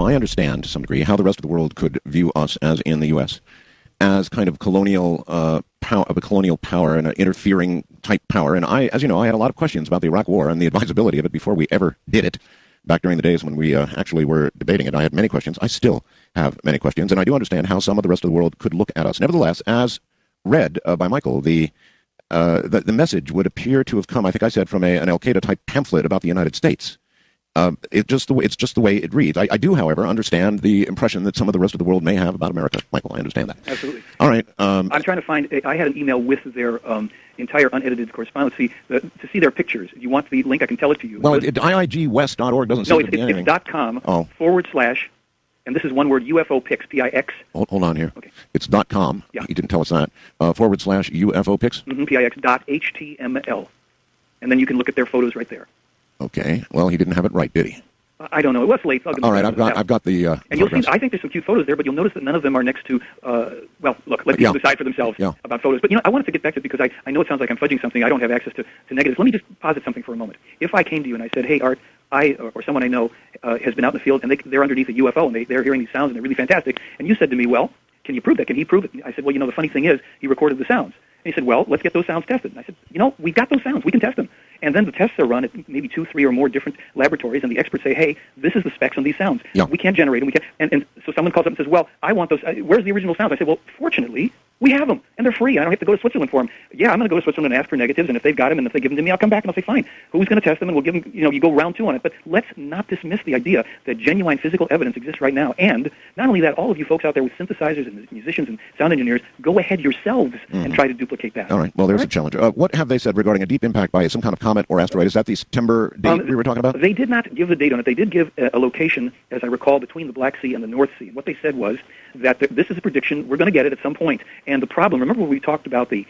I understand to some degree how the rest of the world could view us as in the U.S. as kind of colonial power and an interfering type power. And I, as you know, I had a lot of questions about the Iraq War and the advisability of it before we ever did it. Back during the days when we actually were debating it, I had many questions. I still have many questions, and I do understand how some of the rest of the world could look at us. Nevertheless, as read by Michael, the message would appear to have come, I think I said, from an Al-Qaeda-type pamphlet about the United States. It's just the way it reads. I do, however, understand the impression that some of the rest of the world may have about America. Michael, I understand that. Absolutely. All right. I'm trying to find. I had an email with their entire unedited correspondence. To see their pictures. If you want the link, I can tell it to you. Well, IIGwest.org doesn't seem to be anything. No, it's .com / and this is one word, UFO pics, PIX. Hold on here. Okay. It's .com. Yeah. He didn't tell us that. / UFO pics. PIX .html. And then you can look at their photos right there. Okay. Well, he didn't have it right, did he? I don't know. It was late. All right. I've got the. And you'll see. I think there's some cute photos there, but you'll notice that none of them are next to. Well, look. Let people decide for themselves about photos. But I wanted to get back to it because I know it sounds like I'm fudging something. I don't have access to negatives. Let me just posit something for a moment. If I came to you and I said, "Hey, Art, I or someone I know has been out in the field and they're underneath a UFO and they're hearing these sounds and they're really fantastic," and you said to me, "Well, can you prove that? Can he prove it?" I said, "Well, the funny thing is, he recorded the sounds." And he said, "Well, let's get those sounds tested." And I said, "We've got those sounds. We can test them." And then the tests are run at maybe 2, 3, or more different laboratories, and the experts say, "Hey, this is the specs on these sounds. Yeah. We can't generate them. We can't." And so someone calls up and says, "Well, I want those. Where's the original sounds?" I said, "Well, fortunately, we have them, and they're free. I don't have to go to Switzerland for them." "Yeah, I'm going to go to Switzerland and ask for negatives, and if they've got them and if they give them to me, I'll come back and I'll say, fine. Who's going to test them? And we'll give them, you go round 2 on it. But let's not dismiss the idea that genuine physical evidence exists right now. And not only that, all of you folks out there with synthesizers and musicians and sound engineers, go ahead yourselves and try to duplicate that." All right. Well, there's a challenge. What have they said regarding a deep impact by some kind of comet or asteroid? Is that the September date we were talking about? They did not give the date on it. They did give a location, as I recall, between the Black Sea and the North Sea. And what they said was that this is a prediction. We're going to get it at some point. And the problem, remember when we talked about the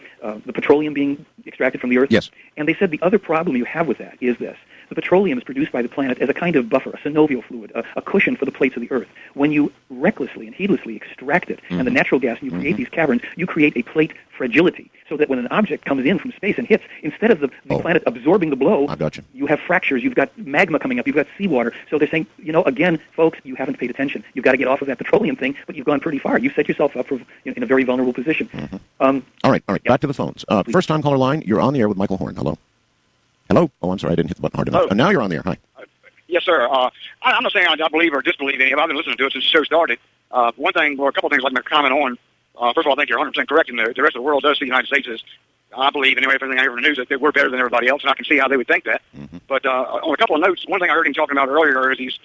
petroleum being extracted from the Earth? Yes. And they said the other problem you have with that is this. The petroleum is produced by the planet as a kind of buffer, a synovial fluid, a cushion for the plates of the Earth. When you recklessly and heedlessly extract it and the natural gas, and you create these caverns, you create a plate fragility, so that when an object comes in from space and hits, instead of the planet absorbing the blow, I got you. You have fractures, you've got magma coming up, you've got seawater. So they're saying, again, folks, you haven't paid attention. You've got to get off of that petroleum thing, but you've gone pretty far. You've set yourself up for, in a very vulnerable position. All right. Back to the phones. First-time caller line, you're on the air with Michael Horn. Hello? Hello? Oh, I'm sorry, I didn't hit the button hard enough. Now you're on the air. Hi. Yes, sir. I'm not saying I believe or disbelieve any of it. I've been listening to it since the show started. One thing, or a couple of things I'd like to comment on. First of all, I think you're 100% correct, and the rest of the world does see the United States as, I believe, anyway, everything I hear in the news, that we're better than everybody else, and I can see how they would think that. But on a couple of notes, one thing I heard him talking about earlier is these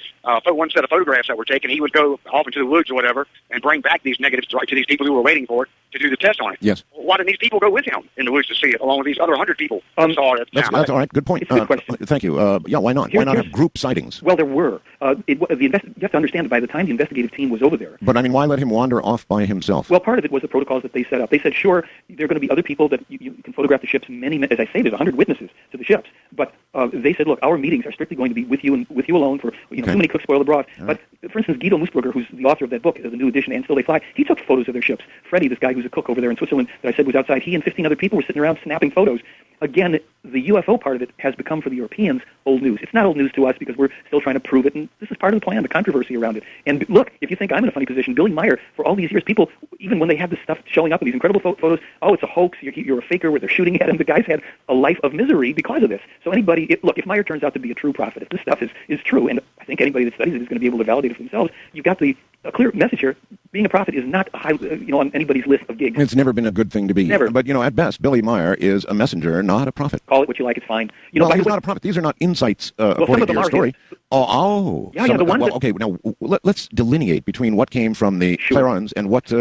one set of photographs that were taken. He would go off into the woods or whatever and bring back these negatives to these people who were waiting for it to do the test on it. Yes. Why didn't these people go with him in the woods to see it, along with these other 100 people that saw it? That's all right. Good point. It's a good question. Thank you. Why not? Why not have group sightings? Well, there were. You have to understand that by the time the investigative team was over there. But, why let him wander off by himself? Well, part of it was the protocols that they set up. They said, sure, there are going to be other people that you can photograph the ships. As I say, there's 100 witnesses to the ships. But they said, look, our meetings are strictly going to be with you and with you alone for, too many cooks spoil the broth. But, for instance, Guido Moosbrugger, who's the author of that book, the new edition, And Still They Fly, he took photos of their ships. Freddie, this guy who's a cook over there in Switzerland that I said was outside, he and 15 other people were sitting around snapping photos. Again, the UFO part of it has become for the Europeans old news. It's not old news to us because we're still trying to prove it, and this is part of the plan, the controversy around it. And look, if you think I'm in a funny position, Billy Meyer, for all these years, people, even when they have this stuff showing up in these incredible photos, it's a hoax, you're a faker, where they're shooting at him. The guy's had a life of misery because of this. So if Meyer turns out to be a true prophet, if this stuff is true, and I think anybody that studies it is going to be able to validate it for themselves, you've got a clear message here. Being a prophet is not high, on anybody's list of gigs. It's never been a good thing to be. Never. But, at best, Billy Meyer is a messenger, not a prophet. Call it what you like, it's fine. He's not a prophet. These are not insights according to your story. The ones okay, now, let's delineate between what came from the Clarons and what.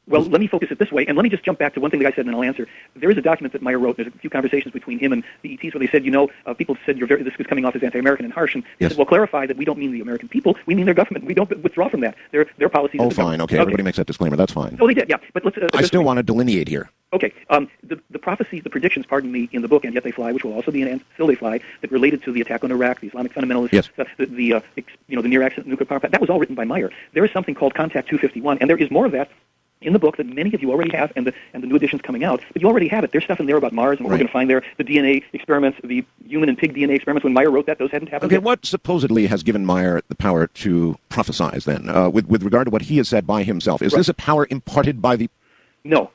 Well, let me focus it this way, and let me just jump back to one thing that I said, and I'll answer. There is a document that Meyer wrote. There's a few conversations between him and the ETs where they said, people said this is coming off as anti-American and harsh, and they said, well, clarify that we don't mean the American people, we mean their government. We don't withdraw from that. Their policies. Oh, fine. Okay, everybody makes that disclaimer. That's fine. Oh, they did, yeah. But let's. I still want to delineate here. Okay. The prophecies, the predictions, in the book, And Yet They Fly, which will also be in And Still They Fly, that related to the attack on Iraq, the Islamic fundamentalists, yes. the near accident nuclear power plant, that was all written by Meyer. There is something called Contact 251, and there is more of that in the book that many of you already have, and the new editions coming out, but you already have it. There's stuff in there about Mars and what we're going to find there, the DNA experiments, the human and pig DNA experiments. When Meyer wrote that, those hadn't happened Okay, yet. what supposedly has given Meyer the power to prophesize then, with regard to what he has said by himself? Is this a power imparted by the... No.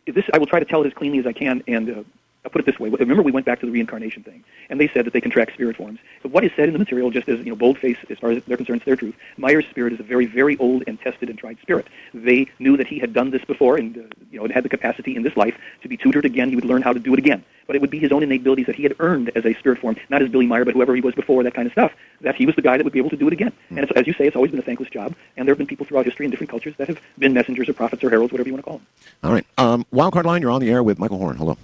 This I will try to tell it as cleanly as I can, and I'll put it this way. Remember, we went back to the reincarnation thing, and they said that they can track spirit forms. But what is said in the material, just as boldface, as far as they're concerned, it's their truth. Meyer's spirit is a very, very old and tested and tried spirit. They knew that he had done this before, and it had the capacity in this life to be tutored again. He would learn how to do it again. But it would be his own innate abilities that he had earned as a spirit form, not as Billy Meyer, but whoever he was before, that kind of stuff. That he was the guy that would be able to do it again. And it's, as you say, it's always been a thankless job. And there have been people throughout history in different cultures that have been messengers or prophets or heralds, whatever you want to call them. All right. Wildcard line, you're on the air with Michael Horn. Hello.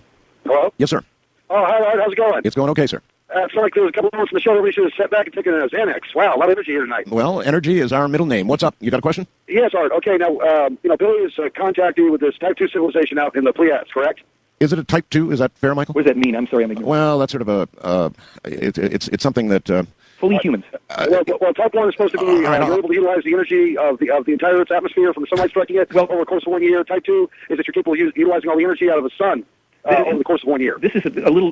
Hello? Yes, sir. Oh, hi, Art. How's it going? It's going okay, sir. I feel like there was a couple of moments in the show that we should have sat back and taken a Xanax. Wow, a lot of energy here tonight. Well, energy is our middle name. What's up? You got a question? Yes, Art. Okay, now, Billy is contacting you with this Type 2 civilization out in the Pleiades, correct? Is it a type 2? Is that fair, Michael? What does that mean? I'm sorry, I'm ignorant. Well, that's sort of a... it's something that... Fully humans. Well, Type 1 is supposed to be you're able to utilize the energy of the entire Earth's atmosphere from the sunlight striking it over the course of 1 year. Type 2 is that you're capable of utilizing all the energy out of the sun over the course of 1 year. This is a little,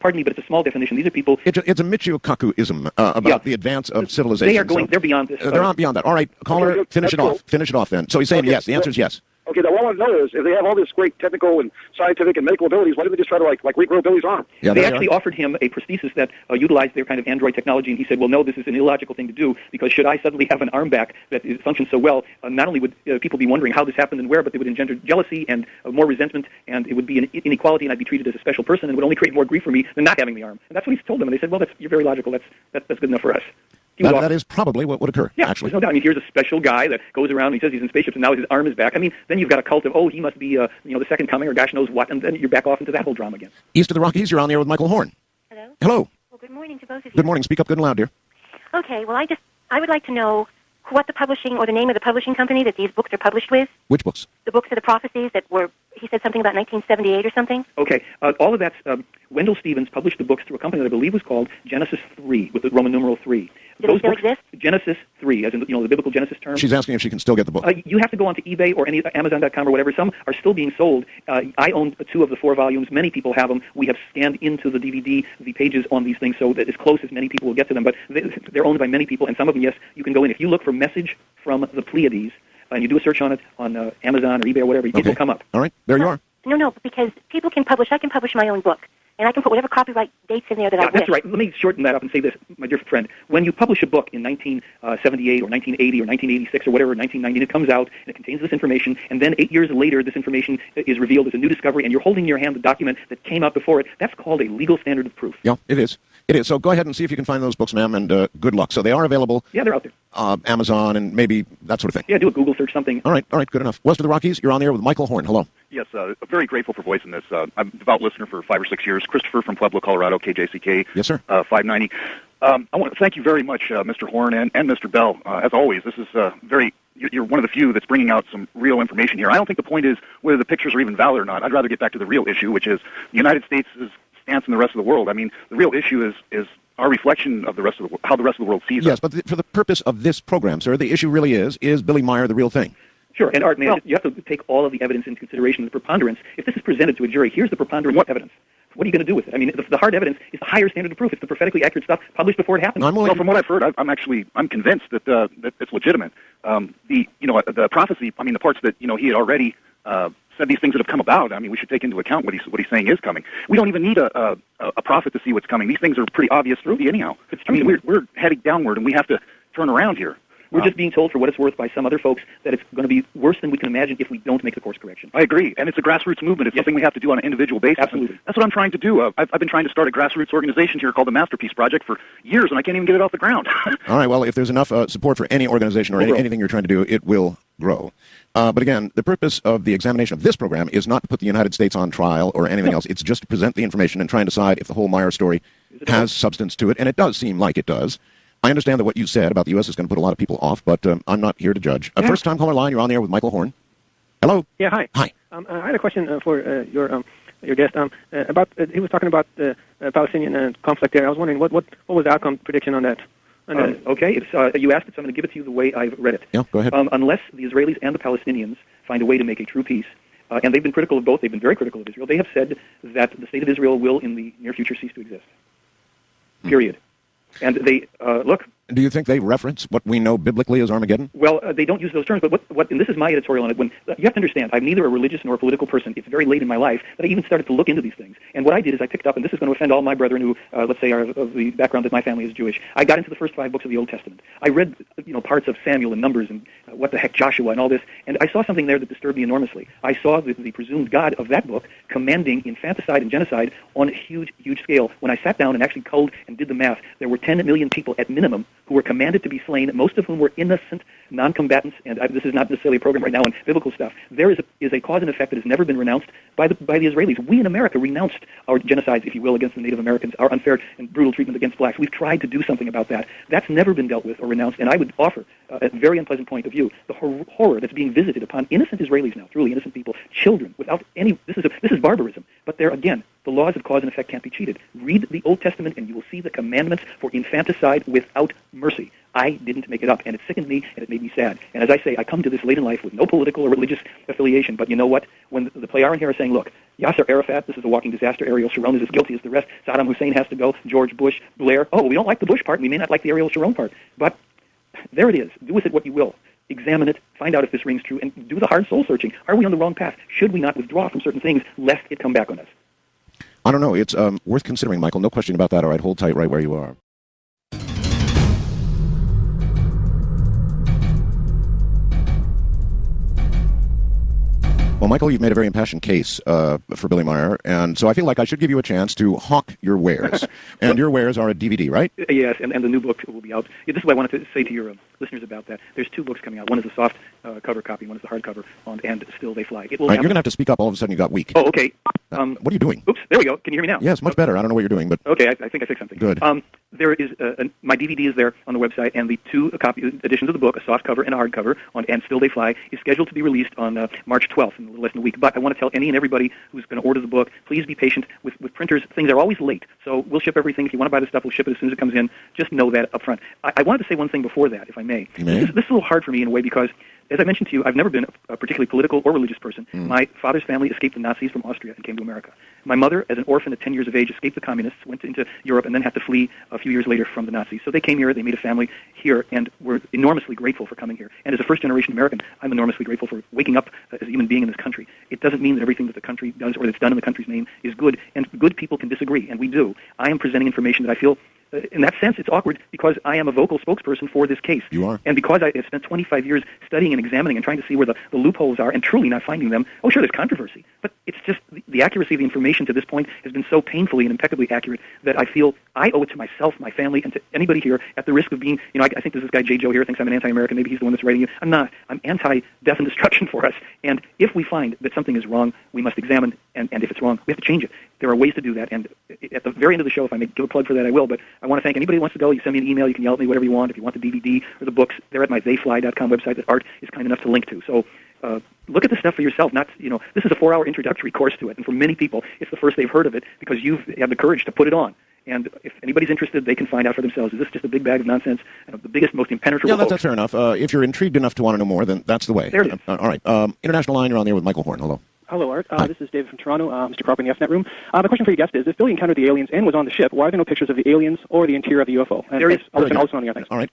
pardon me, but it's a small definition. These are people... It's a Michio Kaku-ism about the advance of civilization. They're beyond this. They're not beyond that. All right, caller, Okay, finish it cool. off. Finish it off then. So he's saying yes. The answer is yes. Okay, now what I want to know is, if they have all this great technical and scientific and medical abilities, why didn't they just try to, like regrow Billy's arm? Yeah, they actually offered him a prosthesis that utilized their kind of android technology, and he said, well, no, this is an illogical thing to do, because should I suddenly have an arm back that functions so well, not only would people be wondering how this happened and where, but it would engender jealousy and more resentment, and it would be an inequality, and I'd be treated as a special person, and it would only create more grief for me than not having the arm. And that's what he told them, and they said, well, you're very logical. That's good enough for us. That is probably what would occur, actually. There's no doubt. I mean, here's a special guy that goes around and he says he's in spaceships and now his arm is back. I mean, then you've got a cult of, he must be, the second coming or gosh knows what, and then you're back off into that whole drama again. East of the Rockies, you're on the air with Michael Horn. Hello? Hello. Well, good morning to both of you. Good morning. Speak up good and loud, dear. Okay, well, I would like to know what the publishing, or the name of the publishing company that these books are published with. Which books? The books of the prophecies that were, he said something about 1978 or something. Okay, all of that's, Wendell Stevens published the books through a company that I believe was called Genesis 3, with the Roman numeral 3. Do they still exist? Genesis 3, as in, the biblical Genesis term. She's asking if she can still get the book. You have to go onto eBay or Amazon.com or whatever. Some are still being sold. I own 2 of the 4 volumes. Many people have them. We have scanned into the DVD the pages on these things so that as close as many people will get to them. But they're owned by many people, and some of them, yes, you can go in. If you look for Message from the Pleiades, and you do a search on it on Amazon or eBay or whatever, it will come up. All right, there you are. No, because people can publish. I can publish my own book, and I can put whatever copyright dates in there that I wish. That's right. Let me shorten that up and say this, my dear friend. When you publish a book in 1978 or 1980 or 1986 or whatever, 1990, it comes out and it contains this information, and then 8 years later this information is revealed as a new discovery, and you're holding in your hand the document that came out before it. That's called a legal standard of proof. Yeah, it is. It is. So go ahead and see if you can find those books, ma'am, and good luck. So they are available. Yeah, they're out there. Amazon and maybe that sort of thing. Yeah, do a Google search, something. All right, good enough. West of the Rockies, you're on the air with Michael Horn. Hello. Yes, very grateful for voicing this. I'm a devout listener for 5 or 6 years. Christopher from Pueblo, Colorado, KJCK. Yes, sir. 590. I want to thank you very much, Mr. Horn and Mr. Bell. As always, this is you're one of the few that's bringing out some real information here. I don't think the point is whether the pictures are even valid or not. I'd rather get back to the real issue, which is the United States' stance in the rest of the world. I mean, the real issue is our reflection of the rest of the how the rest of the world sees us. Yes, but for the purpose of this program, sir, the issue really is Billy Meyer the real thing? Sure, and Art, man, you have to take all of the evidence into consideration, the preponderance. If this is presented to a jury, here's the preponderance of evidence. What are you going to do with it? I mean, the hard evidence is the higher standard of proof. It's the prophetically accurate stuff published before it happened. Well, from what I've heard, I'm convinced that that it's legitimate. The prophecy. I mean, the parts that he had already said these things that have come about. I mean, we should take into account what he's saying is coming. We don't even need a prophet to see what's coming. These things are pretty obvious through anyhow. I mean, we're heading downward, and we have to turn around here. We're just being told, for what it's worth, by some other folks that it's going to be worse than we can imagine if we don't make the course correction. I agree, and it's a grassroots movement. It's something we have to do on an individual basis. Absolutely. That's what I'm trying to do. I've been trying to start a grassroots organization here called the Masterpiece Project for years, and I can't even get it off the ground. All right, well, if there's enough support for any organization or anything you're trying to do, it will grow. But again, the purpose of the examination of this program is not to put the United States on trial or anything else. It's just to present the information and try and decide if the whole Meyer story has substance to it, and it does seem like it does. I understand that what you said about the U.S. is going to put a lot of people off, but I'm not here to judge. First-time caller line, you're on the air with Michael Horn. Hello. Yeah, hi. Hi. I had a question for your guest. About he was talking about the Palestinian conflict there. I was wondering what was the outcome prediction on that? Okay, you asked it, so I'm going to give it to you the way I've read it. Yeah, go ahead. Unless the Israelis and the Palestinians find a way to make a true peace, and they've been critical of both, they've been very critical of Israel, they have said that the state of Israel will, in the near future, cease to exist. Period. And they, look... Do you think they reference what we know biblically as Armageddon? Well, they don't use those terms, but and this is my editorial on it, you have to understand, I'm neither a religious nor a political person. It's very late in my life that I even started to look into these things. And what I did is I picked up, and this is going to offend all my brethren who, let's say, are of the background that my family is Jewish. I got into the first 5 books of the Old Testament. I read, parts of Samuel and Numbers and what the heck, Joshua and all this, and I saw something there that disturbed me enormously. I saw the presumed God of that book commanding infanticide and genocide on a huge, huge scale. When I sat down and actually culled and did the math, there were 10 million people at minimum who were commanded to be slain, most of whom were innocent non-combatants, and this is not necessarily a program right now on biblical stuff. There is a cause and effect that has never been renounced by the Israelis. We in America renounced our genocides, if you will, against the Native Americans, our unfair and brutal treatment against blacks. We've tried to do something about that. That's never been dealt with or renounced, and I would offer a very unpleasant point of view, the horror that's being visited upon innocent Israelis now, truly innocent people, children, without any... This is barbarism, but there again, the laws of cause and effect can't be cheated. Read the Old Testament and you will see the commandments for infanticide without mercy. I didn't make it up, and it sickened me, and it made me sad. And as I say, I come to this late in life with no political or religious affiliation, but you know what? When the play here is saying, look, Yasser Arafat, this is a walking disaster, Ariel Sharon is as guilty as the rest, Saddam Hussein has to go, George Bush, Blair, we don't like the Bush part, and we may not like the Ariel Sharon part, but there it is. Do with it what you will. Examine it, find out if this rings true, and do the hard soul-searching. Are we on the wrong path? Should we not withdraw from certain things, lest it come back on us? I don't know. It's worth considering, Michael. No question about that. All right, hold tight right where you are. Well, Michael, you've made a very impassioned case for Billy Meyer, and so I feel like I should give you a chance to hawk your wares. And your wares are a DVD, right? Yes, and the new book will be out. This is what I wanted to say to your listeners about that. There's 2 books coming out. One is a soft cover copy, one is the hardcover, and Still They Fly. It will you're going to have to speak up. All of a sudden you got weak. Oh, okay. What are you doing? Oops, there we go. Can you hear me now? Yes, much better. I don't know what you're doing, but... Okay, I think I fixed something. Good. There is my DVD is there on the website, and the 2 editions of the book, a soft cover and a hardcover, and Still They Fly, is scheduled to be released on March 12th, in a little less than a week. But I want to tell any and everybody who's going to order the book, please be patient with printers. Things are always late, so we'll ship everything. If you want to buy the stuff, we'll ship it as soon as it comes in. Just know that up front. I wanted to say one thing before that, if I may. You may. This is a little hard for me in a way because, as I mentioned to you, I've never been a particularly political or religious person. My father's family escaped the Nazis from Austria and came to America. My mother, as an orphan at 10 years of age, escaped the communists, went into Europe, and then had to flee a few years later from the Nazis. So they came here, they made a family here, and we're enormously grateful for coming here. And as a first-generation American, I'm enormously grateful for waking up as a human being in this country. It doesn't mean that everything that the country does or that's done in the country's name is good, and good people can disagree, and we do. I am presenting information that I feel... in that sense, it's awkward because I am a vocal spokesperson for this case. You are. And because I have spent 25 years studying and examining and trying to see where the loopholes are and truly not finding them, sure, there's controversy. But it's just the accuracy of the information to this point has been so painfully and impeccably accurate that I feel I owe it to myself, my family, and to anybody here at the risk of being, I think there's this guy J. Joe here thinks I'm an anti-American. Maybe he's the one that's writing it. I'm not. I'm anti-death and destruction for us. And if we find that something is wrong, we must examine, and if it's wrong, we have to change it. There are ways to do that. And at the very end of the show, if I may give a plug for that, I will. But I want to thank anybody who wants to go. You send me an email. You can yell at me, whatever you want. If you want the DVD or the books, they're at my theyfly.com website that Art is kind enough to link to. So look at the stuff for yourself. Not, this is a 4-hour introductory course to it. And for many people, it's the first they've heard of it because you've had the courage to put it on. And if anybody's interested, they can find out for themselves. Is this just a big bag of nonsense? And the biggest, most impenetrable Yeah, that's fair enough. If you're intrigued enough to want to know more, then that's the way. There it is. All right. International line, you're on there with Michael Horn. Hello. Hello, Art. This is David from Toronto, Mr. Cropper in the FNet room. The question for your guest is, if Billy encountered the aliens and was on the ship, why are there no pictures of the aliens or the interior of the UFO? And there is. I'll listen on the other things. All right.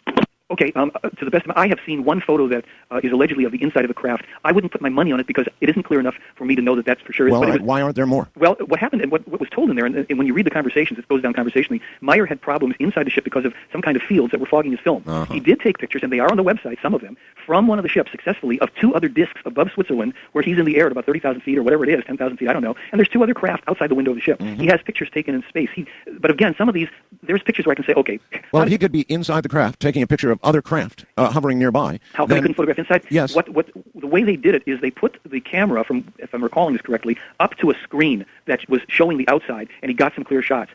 Okay, to the best of my, I have seen one photo that is allegedly of the inside of a craft. I wouldn't put my money on it because it isn't clear enough for me to know that that's for sure. Well, why aren't there more? Well, what happened and what was told in there, and when you read the conversations, it goes down conversationally, Meyer had problems inside the ship because of some kind of fields that were fogging his film. He did take pictures, and they are on the website, some of them, from one of the ships successfully of 2 other discs above Switzerland where he's in the air at about 30,000 feet or whatever it is, 10,000 feet, I don't know, and there's 2 other craft outside the window of the ship. He has pictures taken in space. But again, some of these, there's pictures where I can say, okay. Well, he could be inside the craft taking a picture of other craft hovering nearby. How come I couldn't photograph inside? Yes. What the way they did it is they put the camera, from, if I'm recalling this correctly, up to a screen that was showing the outside, and he got some clear shots.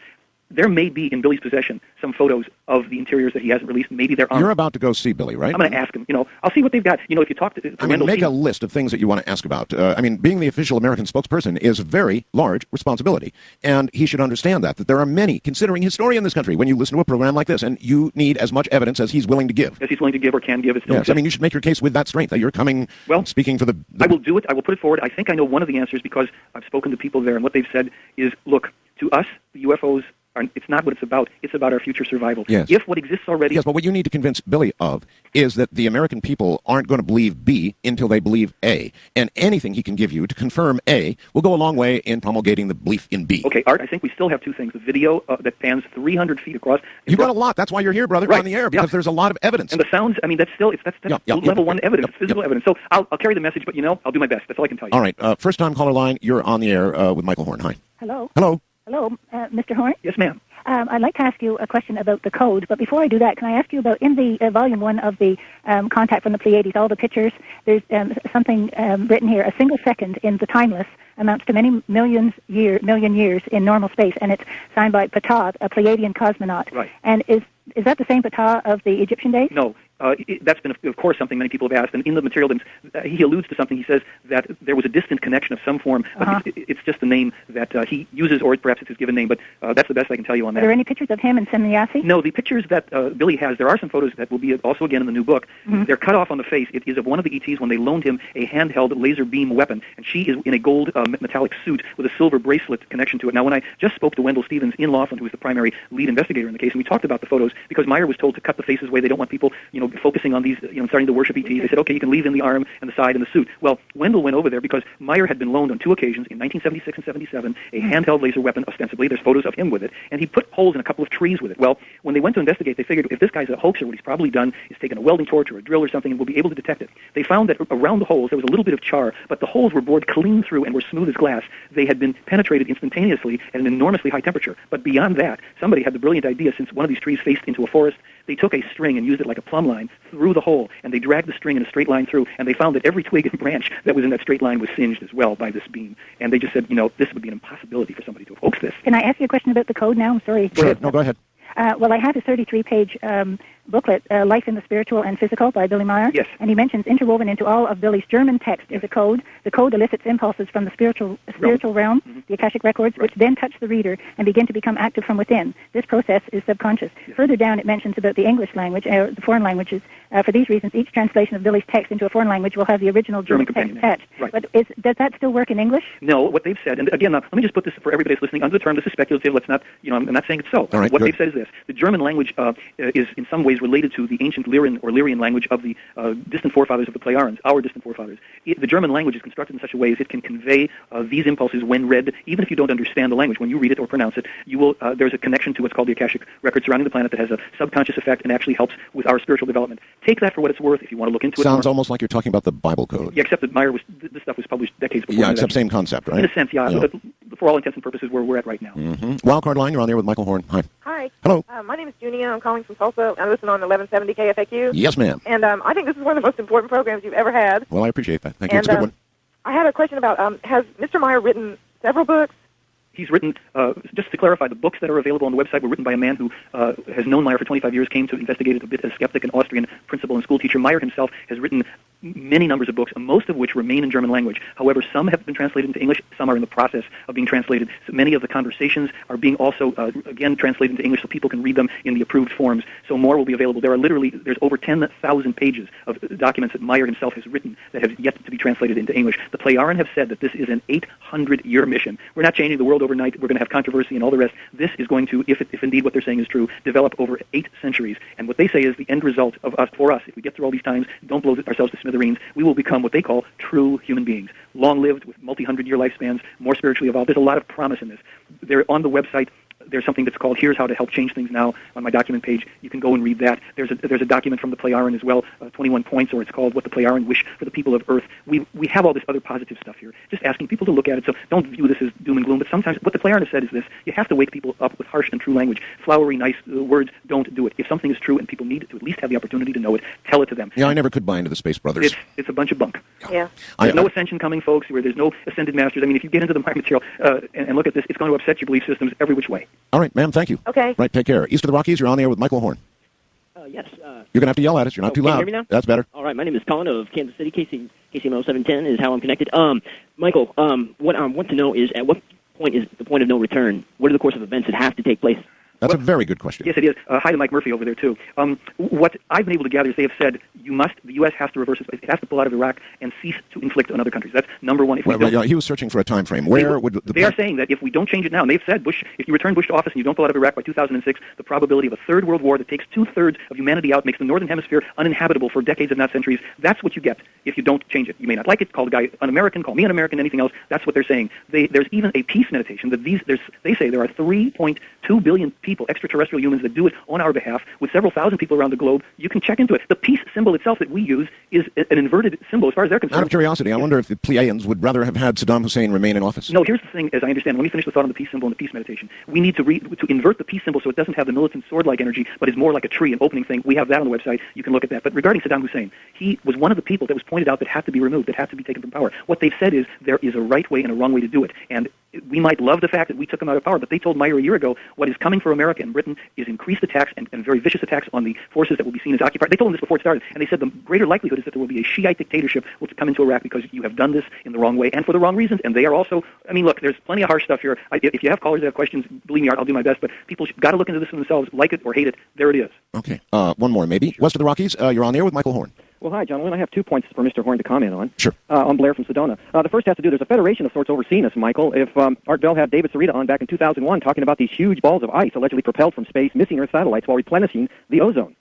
there may be in Billy's possession some photos of the interiors that he hasn't released. Maybe they're on. You're about to go see Billy, right? I'm going to ask him. I'll see what they've got. If you talk to Wendell make a Stevens, list of things that you want to ask about. Being the official American spokesperson is a very large responsibility, and he should understand that there are many considering his story in this country when you listen to a program like this, and you need as much evidence as he's willing to give. As he's willing to give or can give. It's still yes, you should make your case with that strength. You're coming, speaking for the... I will do it. I will put it forward. I think I know one of the answers because I've spoken to people there, and what they've said is, look, to us, the UFOs... It's not what it's about. It's about our future survival. Yes. If what exists already... Yes, but what you need to convince Billy of is that the American people aren't going to believe B until they believe A. And anything he can give you to confirm A will go a long way in promulgating the belief in B. Okay, Art, I think we still have two things. The video that spans 300 feet across... You've got a lot. That's why you're here, brother, on the air, because there's a lot of evidence. And the sounds, that's still... That's level one evidence, physical evidence. So I'll carry the message, but I'll do my best. That's all I can tell you. All right. First-time caller line, you're on the air with Michael Horn. Hi. Hello. Hello. Hello, Mr. Horn? Yes, ma'am. I'd like to ask you a question about the code, but before I do that, can I ask you about, in the volume 1 of the Contact from the Pleiades, all the pictures, there's something written here, a single second in the timeless amounts to many million years in normal space, and it's signed by Ptah, a Pleiadian cosmonaut. Right. And is that the same Ptah of the Egyptian days? No. That's been, of course, something many people have asked. And in the material, he alludes to something. He says that there was a distant connection of some form. But it's just the name that he uses, or perhaps it's his given name. But that's the best I can tell you on that. Are there any pictures of him and Semnyasi? No, the pictures that Billy has, there are some photos that will be also again in the new book. Mm-hmm. They're cut off on the face. It is of one of the ETs when they loaned him a handheld laser beam weapon. And she is in a gold metallic suit with a silver bracelet connection to it. Now, when I just spoke to Wendell Stevens in Laughlin, who is the primary lead investigator in the case, and we talked about the photos, because Meyer was told to cut the faces away. They don't want people, focusing on these, starting to worship ETs. They said, okay, you can leave in the arm and the side and the suit. Well, Wendell went over there because Meyer had been loaned on 2 occasions, in 1976 and 77, a handheld laser weapon, ostensibly. There's photos of him with it. And he put holes in a couple of trees with it. Well, when they went to investigate, they figured if this guy's a hoaxer, what he's probably done is taken a welding torch or a drill or something and we'll be able to detect it. They found that around the holes there was a little bit of char, but the holes were bored clean through and were smooth as glass. They had been penetrated instantaneously at an enormously high temperature. But beyond that, somebody had the brilliant idea, since one of these trees faced into a forest, they took a string and used it like a plumb line through the hole, and they dragged the string in a straight line through, and they found that every twig and branch that was in that straight line was singed as well by this beam. And they just said, this would be an impossibility for somebody to hoax this. Can I ask you a question about the code now? I'm sorry. Sure. No, go ahead. Well, I have a 33-page booklet, Life in the Spiritual and Physical by Billy Meyer. Yes. And he mentions interwoven into all of Billy's German text is a code. The code elicits impulses from the spiritual realm, the Akashic records, which then touch the reader and begin to become active from within. This process is subconscious. Yes. Further down, it mentions about the English language, the foreign languages. For these reasons, each translation of Billy's text into a foreign language will have the original German text attached. Right. But does that still work in English? No, what they've said, and again, let me just put this for everybody that's listening under the term, this is speculative, let's not, I'm not saying it's so. All right, what good. they've said is this: the German language is in some ways related to the ancient Lyrian language of the distant forefathers of the Pleiarans, our distant forefathers. The German language is constructed in such a way as it can convey these impulses when read, even if you don't understand the language. When you read it or pronounce it, you will. There's a connection to what's called the Akashic record surrounding the planet that has a subconscious effect and actually helps with our spiritual development. Take that for what it's worth if you want to look into it. Sounds almost like you're talking about the Bible code. Yeah, except that Meyer this stuff was published decades before. Yeah, except same concept, right? In a sense, yeah. For all intents and purposes, where we're at right now. Mm-hmm. Wildcard line, you're on there with Michael Horn. Hi. Hi. Hello. My name is Junia. I'm calling from Tulsa. I listen on 1170 KFAQ. Yes, ma'am. And I think this is one of the most important programs you've ever had. Well, I appreciate that. Thank you. It's a good one. I had a question about, has Mr. Meyer written several books? He's written, just to clarify, the books that are available on the website were written by a man who has known Meyer for 25 years, came to investigate it a bit as a skeptic, an Austrian principal and school teacher. Meyer himself has written many numbers of books, most of which remain in German language. However, some have been translated into English, some are in the process of being translated. So many of the conversations are being also, again, translated into English so people can read them in the approved forms. So more will be available. There's over 10,000 pages of documents that Meyer himself has written that have yet to be translated into English. The Pleiaren have said that this is an 800-year mission. We're not changing the world overnight. We're going to have controversy and all the rest. This is going to, if indeed what they're saying is true, develop over 8 centuries. And what they say is the end result of us, for us, if we get through all these times, don't blow ourselves to smithereens, we will become what they call true human beings, long-lived with multi-hundred-year lifespans, more spiritually evolved. There's a lot of promise in this. They're on the website. There's something that's called Here's How to Help Change Things Now on my document page. You can go and read that. There's a document from the Pleiaren as well, 21 points, or it's called What the Pleiaren Wish for the People of Earth. We have all this other positive stuff here, just asking people to look at it. So don't view this as doom and gloom, but sometimes what the Pleiaren have said is this: you have to wake people up with harsh and true language. Flowery, nice words don't do it. If something is true and people need to at least have the opportunity to know it, tell it to them. Yeah, I never could buy into the Space Brothers. It's a bunch of bunk. Yeah. There's no ascension coming, folks, where there's no ascended masters. I mean, if you get into the Meyer material and look at this, it's going to upset your belief systems every which way. All right, ma'am, thank you. Okay. Right, take care. East of the Rockies, you're on the air with Michael Horn. Yes. You're going to have to yell at us. You're not too loud. Can you hear me now? That's better. All right, my name is Colin of Kansas City. KCMO 710 is how I'm connected. Michael, what I want to know is at what point is the point of no return? What are the course of events that have to take place? That's a very good question. Yes, it is. Hi to Mike Murphy over there, too. What I've been able to gather is they have said the U.S. has to reverse it has to pull out of Iraq and cease to inflict on other countries. That's number one. If we yeah, he was searching for a time frame. Where would they are saying that if we don't change it now, and they've said, Bush, if you return Bush to office and you don't pull out of Iraq by 2006, the probability of a third world war that takes 2/3 of humanity out, makes the northern hemisphere uninhabitable for decades, if not centuries, that's what you get if you don't change it. You may not like it. Call the guy un-American, call me un-American, anything else. That's what they're saying. There's even a peace meditation that they say there are 3.2 billion people, extraterrestrial humans, that do it on our behalf with several thousand people around the globe. You can check into it. The peace symbol itself that we use is an inverted symbol as far as they're concerned. Out of curiosity, I wonder if the Pleiadians would rather have had Saddam Hussein remain in office. No, here's the thing, as I understand. Let me finish the thought on the peace symbol and the peace meditation. We need to invert the peace symbol so it doesn't have the militant sword-like energy, but is more like a tree, an opening thing. We have that on the website. You can look at that. But regarding Saddam Hussein, he was one of the people that was pointed out that had to be removed, that had to be taken from power. What they've said is there is a right way and a wrong way to do it. And we might love the fact that we took him out of power, but they told Meyer a year ago what is coming for America and Britain is increased attacks and very vicious attacks on the forces that will be seen as occupied. They told him this before it started, and they said the greater likelihood is that there will be a Shiite dictatorship will come into Iraq because you have done this in the wrong way and for the wrong reasons. And they are also, I mean, look, there's plenty of harsh stuff here. If you have callers that have questions, believe me, I'll do my best, but people got to look into this for themselves, like it or hate it. There it is. Okay. One more, maybe. Sure. West of the Rockies, you're on the air with Michael Horn. Well, hi, gentlemen. I have 2 points for Mr. Horn to comment on. Sure. I'm Blair from Sedona. The first has to do, there's a federation of sorts overseeing us, Michael. If Art Bell had David Sarita on back in 2001 talking about these huge balls of ice allegedly propelled from space, missing Earth satellites while replenishing the ozone.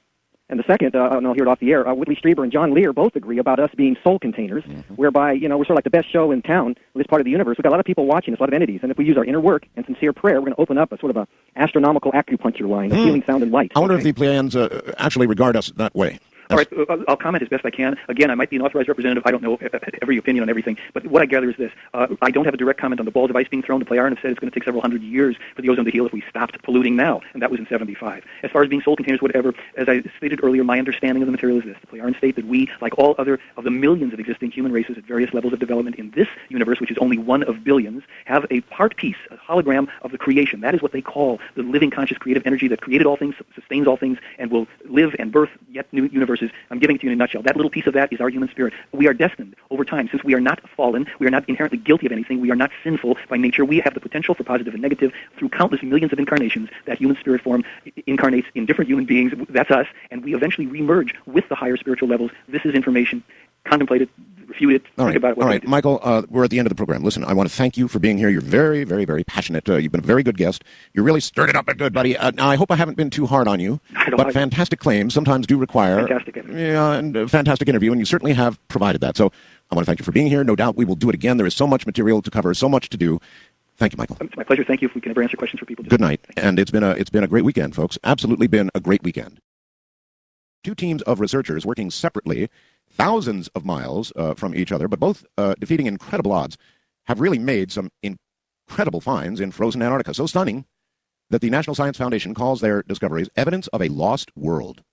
And the second, and I'll hear it off the air, Whitley Strieber and John Lear both agree about us being soul containers, whereby, we're sort of like the best show in town, this part of the universe. We've got a lot of people watching us, a lot of entities, and if we use our inner work and sincere prayer, we're going to open up a sort of a astronomical acupuncture line of healing, sound, and light. I wonder if the Pleiadians actually regard us that way. All right, I'll comment as best I can. Again, I might be an authorized representative. I don't know every opinion on everything. But what I gather is this. I don't have a direct comment on the balls of ice being thrown. The Pleiadians have said it's going to take several hundred years for the ozone to heal if we stopped polluting now, and that was in 75. As far as being soul containers, whatever, as I stated earlier, my understanding of the material is this. The Pleiadians state that we, like all other of the millions of existing human races at various levels of development in this universe, which is only one of billions, have a part piece, a hologram of the creation. That is what they call the living, conscious, creative energy that created all things, sustains all things, and will live and birth yet new universes. I'm giving it to you in a nutshell. That little piece of that is our human spirit. We are destined over time, since we are not fallen, we are not inherently guilty of anything, we are not sinful by nature, we have the potential for positive and negative through countless millions of incarnations. That human spirit form incarnates in different human beings. That's us, and we eventually remerge with the higher spiritual levels. This is information. Contemplate it, refute it, think about it. All right, Michael, we're at the end of the program. Listen, I want to thank you for being here. You're very, very, very passionate. You've been a very good guest. You really stirred it up a good, buddy. Now, I hope I haven't been too hard on you, but fantastic claims sometimes do require a fantastic interview, and you certainly have provided that. So I want to thank you for being here. No doubt we will do it again. There is so much material to cover, so much to do. Thank you, Michael. It's my pleasure. Thank you. If we can ever answer questions for people. Good night. And it's been a great weekend, folks. Absolutely been a great weekend. Two teams of researchers working separately, thousands of miles from each other, but both defeating incredible odds, have really made some incredible finds in frozen Antarctica. So stunning that the National Science Foundation calls their discoveries evidence of a lost world.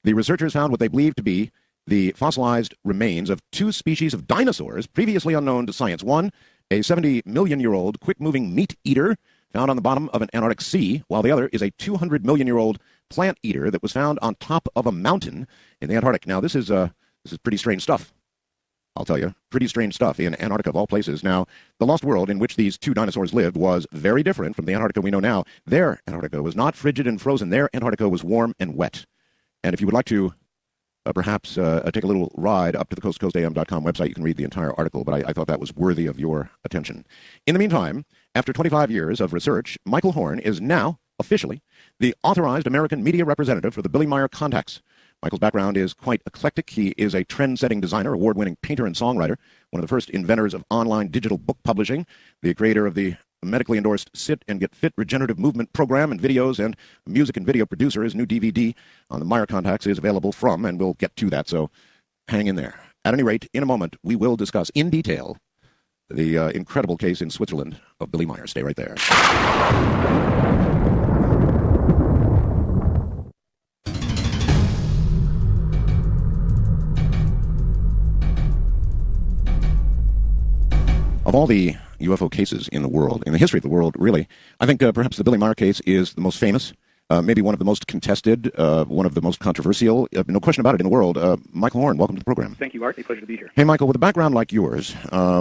The researchers found what they believe to be the fossilized remains of two species of dinosaurs previously unknown to science. One, a 70-million-year-old quick-moving meat-eater found on the bottom of an Antarctic sea, while the other is a 200-million-year-old plant-eater that was found on top of a mountain in the Antarctic. Now, this is pretty strange stuff. I'll tell you, pretty strange stuff in Antarctica of all places. Now, the lost world in which these two dinosaurs lived was very different from the Antarctica we know now. Their Antarctica was not frigid and frozen. Their Antarctica was warm and wet. And if you would like to perhaps take a little ride up to the coasttocoastam.com website, you can read the entire article, but I thought that was worthy of your attention. In the meantime, after 25 years of research, Michael Horn is now, officially, the authorized American media representative for the Billy Meier Contacts. Michael's background is quite eclectic. He is a trend-setting designer, award-winning painter and songwriter, one of the first inventors of online digital book publishing, the creator of the medically endorsed Sit and Get Fit regenerative movement program and videos, and music and video producer. His new DVD on the Meier Contacts is available from, and we'll get to that, so hang in there. At any rate, in a moment, we will discuss in detail the incredible case in Switzerland of Billy Meier. Stay right there. Of all the UFO cases in the world, in the history of the world, really, I think perhaps the Billy Meyer case is the most famous, maybe one of the most contested, one of the most controversial, no question about it, in the world. Michael Horn, welcome to the program. Thank you, Art. A pleasure to be here. Hey, Michael, with a background like yours,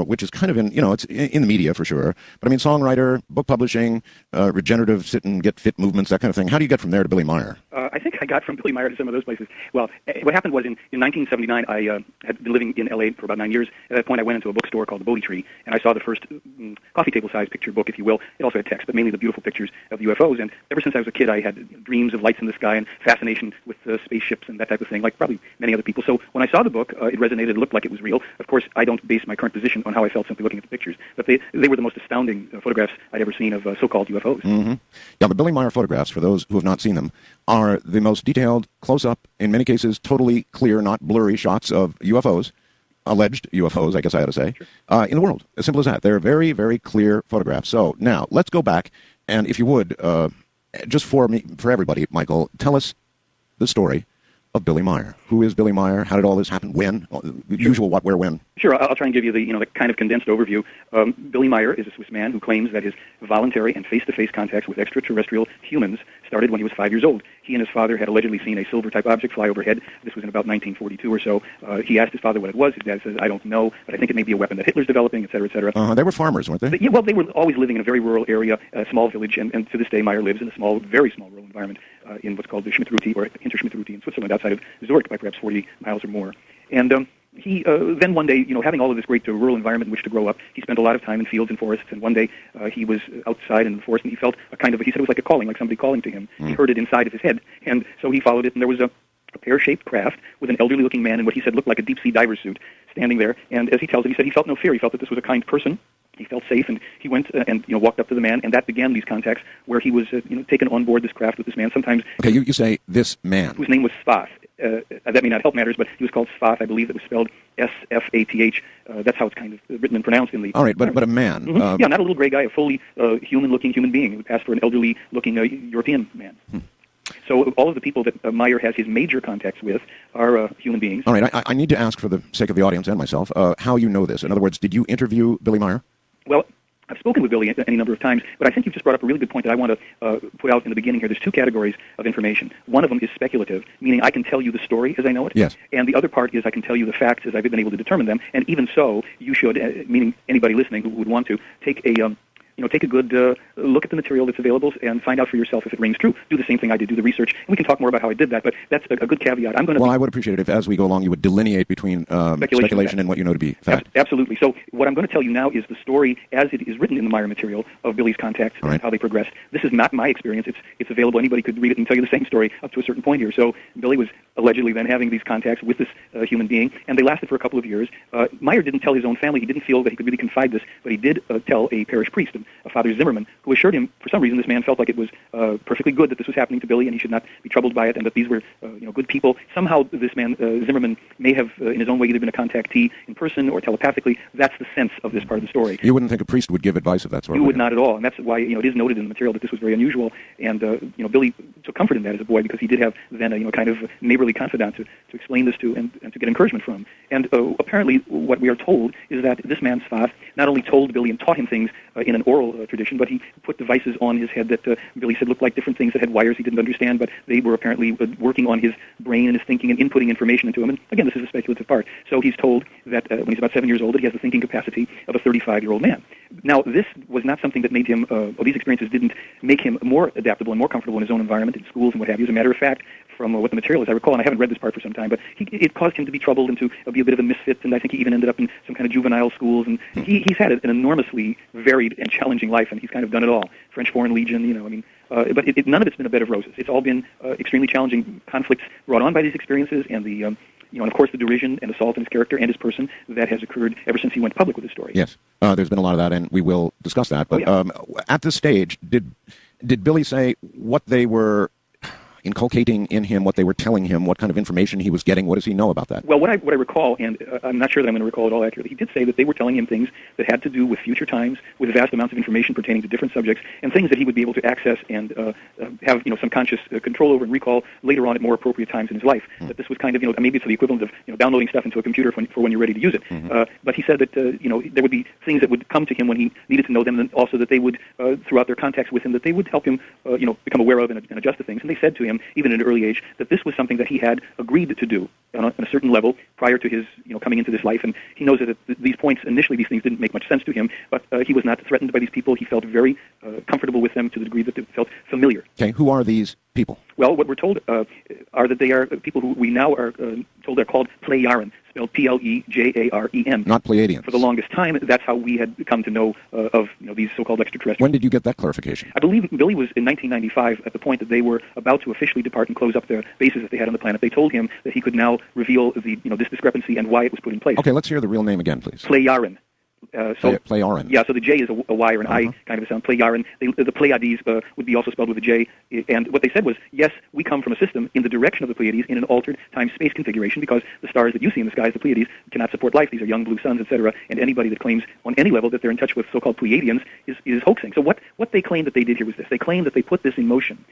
which is kind of in, it's in the media for sure, but I mean, songwriter, book publishing, regenerative sit and get fit movements, that kind of thing. How do you get from there to Billy Meyer? I think I got from Billy Meyer to some of those places. Well, what happened was in 1979, I had been living in L.A. for about 9 years. At that point, I went into a bookstore called the Bodhi Tree, and I saw the first coffee table-sized picture book, if you will. It also had text, but mainly the beautiful pictures of the UFOs. And ever since I was a kid, I had dreams of lights in the sky and fascination with spaceships and that type of thing, like probably many other people. So when I saw the book, it resonated. It looked like it was real. Of course, I don't base my current position on how I felt simply looking at the pictures, but they were the most astounding photographs I'd ever seen of so-called UFOs. Mm-hmm. Yeah, the Billy Meyer photographs, for those who have not seen them, are the most detailed, close-up, in many cases totally clear, not blurry shots of UFOs, alleged UFOs, I guess I ought to say, in the world. As simple as that. They're very, very clear photographs. So now, let's go back, and if you would, just for everybody, Michael, tell us the story of Billy Meyer. Who is Billy Meyer? How did all this happen? When? Usual what, where, when? Sure, I'll try and give you the kind of condensed overview. Billy Meyer is a Swiss man who claims that his voluntary and face-to-face contacts with extraterrestrial humans started when he was 5 years old. He and his father had allegedly seen a silver-type object fly overhead. This was in about 1942 or so. He asked his father what it was. His dad says, "I don't know, but I think it may be a weapon that Hitler's developing," et cetera, et cetera. They were farmers, weren't they? But, yeah, well, they were always living in a very rural area, a small village, and to this day, Meyer lives in a small, very small rural environment in what's called the Schmidt-Ruti, or Hinterschmidt-Ruti in Switzerland, outside of Zurich by perhaps 40 miles or more. And he then one day, having all of this great rural environment in which to grow up, he spent a lot of time in fields and forests. And one day he was outside in the forest, and he felt he said it was like a calling, like somebody calling to him. He heard it inside of his head, and so he followed it. And there was a pear-shaped craft with an elderly-looking man in what he said looked like a deep-sea diver's suit standing there. And as he tells it, he said he felt no fear. He felt that this was a kind person. He felt safe, and he went and walked up to the man, and that began these contacts where he was taken on board this craft with this man. Sometimes you say this man, whose name was Sfath. That may not help matters, but he was called Sfath. I believe it was spelled S-F-A-T-H. That's how it's kind of written and pronounced in the... All right, but a man. Mm-hmm. Not a little gray guy, a fully human-looking human being who passed for an elderly-looking European man. So all of the people that Meyer has his major contacts with are human beings. All right, I need to ask, for the sake of the audience and myself, how you know this. In other words, did you interview Billy Meyer? Well, I've spoken with Billy any number of times, but I think you've just brought up a really good point that I want to put out in the beginning here. There's two categories of information. One of them is speculative, meaning I can tell you the story as I know it. Yes. And the other part is I can tell you the facts as I've been able to determine them. And even so, you should, meaning anybody listening who would want to, take a take a good look at the material that's available and find out for yourself if it rings true. Do the same thing I did, do the research, and we can talk more about how I did that, but that's a good caveat. I would appreciate it if, as we go along, you would delineate between speculation and what you know to be fact. Absolutely. So what I'm going to tell you now is the story as it is written in the Meyer material of Billy's contacts and how they progressed. This is not my experience. It's available. Anybody could read it and tell you the same story up to a certain point here. So Billy was allegedly then having these contacts with this human being, and they lasted for a couple of years. Meyer didn't tell his own family. He didn't feel that he could really confide this, but he did tell a parish priest, a Father Zimmerman, who assured him, for some reason, this man felt like it was perfectly good that this was happening to Billy, and he should not be troubled by it, and that these were, good people. Somehow, this man Zimmerman may have, in his own way, either been a contactee in person or telepathically. That's the sense of this part of the story. You wouldn't think a priest would give advice of that sort? You would not at all, and that's why it is noted in the material that this was very unusual. And Billy took comfort in that as a boy because he did have then a kind of neighborly confidant to explain this to and to get encouragement from. And apparently, what we are told is that this man Sfath not only told Billy and taught him things in an oral tradition, but he put devices on his head that Billy said looked like different things that had wires he didn't understand, but they were apparently working on his brain and his thinking and inputting information into him. And again, this is a speculative part. So he's told that when he's about 7 years old, that he has the thinking capacity of a 35-year-old man. Now, this was not something that made him, these experiences didn't make him more adaptable and more comfortable in his own environment, in schools and what have you. As a matter of fact, from what the material is, I recall, and I haven't read this part for some time, but it caused him to be troubled and to be a bit of a misfit, and I think he even ended up in some kind of juvenile schools, and he's had an enormously varied and challenging life, and he's kind of done it all. French Foreign Legion, but none of it's been a bed of roses. It's all been extremely challenging conflicts brought on by these experiences, and and of course the derision and assault on his character and his person that has occurred ever since he went public with his story. Yes, there's been a lot of that, and we will discuss that. But at this stage, did Billy say what they were inculcating in him what they were telling him, what kind of information he was getting? What does he know about that? Well, what I recall, and I'm not sure that I'm going to recall it all accurately, he did say that they were telling him things that had to do with future times, with vast amounts of information pertaining to different subjects, and things that he would be able to access and have some conscious control over and recall later on at more appropriate times in his life. That this was kind of maybe it's the equivalent of downloading stuff into a computer for when you're ready to use it. But he said that there would be things that would come to him when he needed to know them, and also that they would throughout their contacts with him, that they would help him become aware of and adjust to things. And they said to him, even at an early age, that this was something that he had agreed to do on a certain level prior to his coming into this life. And he knows that at these points, initially, these things didn't make much sense to him, but he was not threatened by these people. He felt very comfortable with them to the degree that they felt familiar. Okay, who are these people? Well, what we're told are that they are people who we now are told are called Plejaren, spelled P-L-E-J-A-R-E-N. Not Pleiadians. For the longest time, that's how we had come to know of these so-called extraterrestrials. When did you get that clarification? I believe Billy was in 1995 at the point that they were about to officially depart and close up the bases that they had on the planet. They told him that he could now reveal the this discrepancy and why it was put in place. Okay, let's hear the real name again, please. Plejaren. Plejaren. Yeah, so the J is a Y or an I kind of a sound. Plejaren. The Pleiades would be also spelled with a J. And what they said was, yes, we come from a system in the direction of the Pleiades in an altered time-space configuration because the stars that you see in the skies, the Pleiades, cannot support life. These are young blue suns, etc. And anybody that claims on any level that they're in touch with so-called Pleiadians is hoaxing. So what they claim that they did here was this. They claim that they put this in motion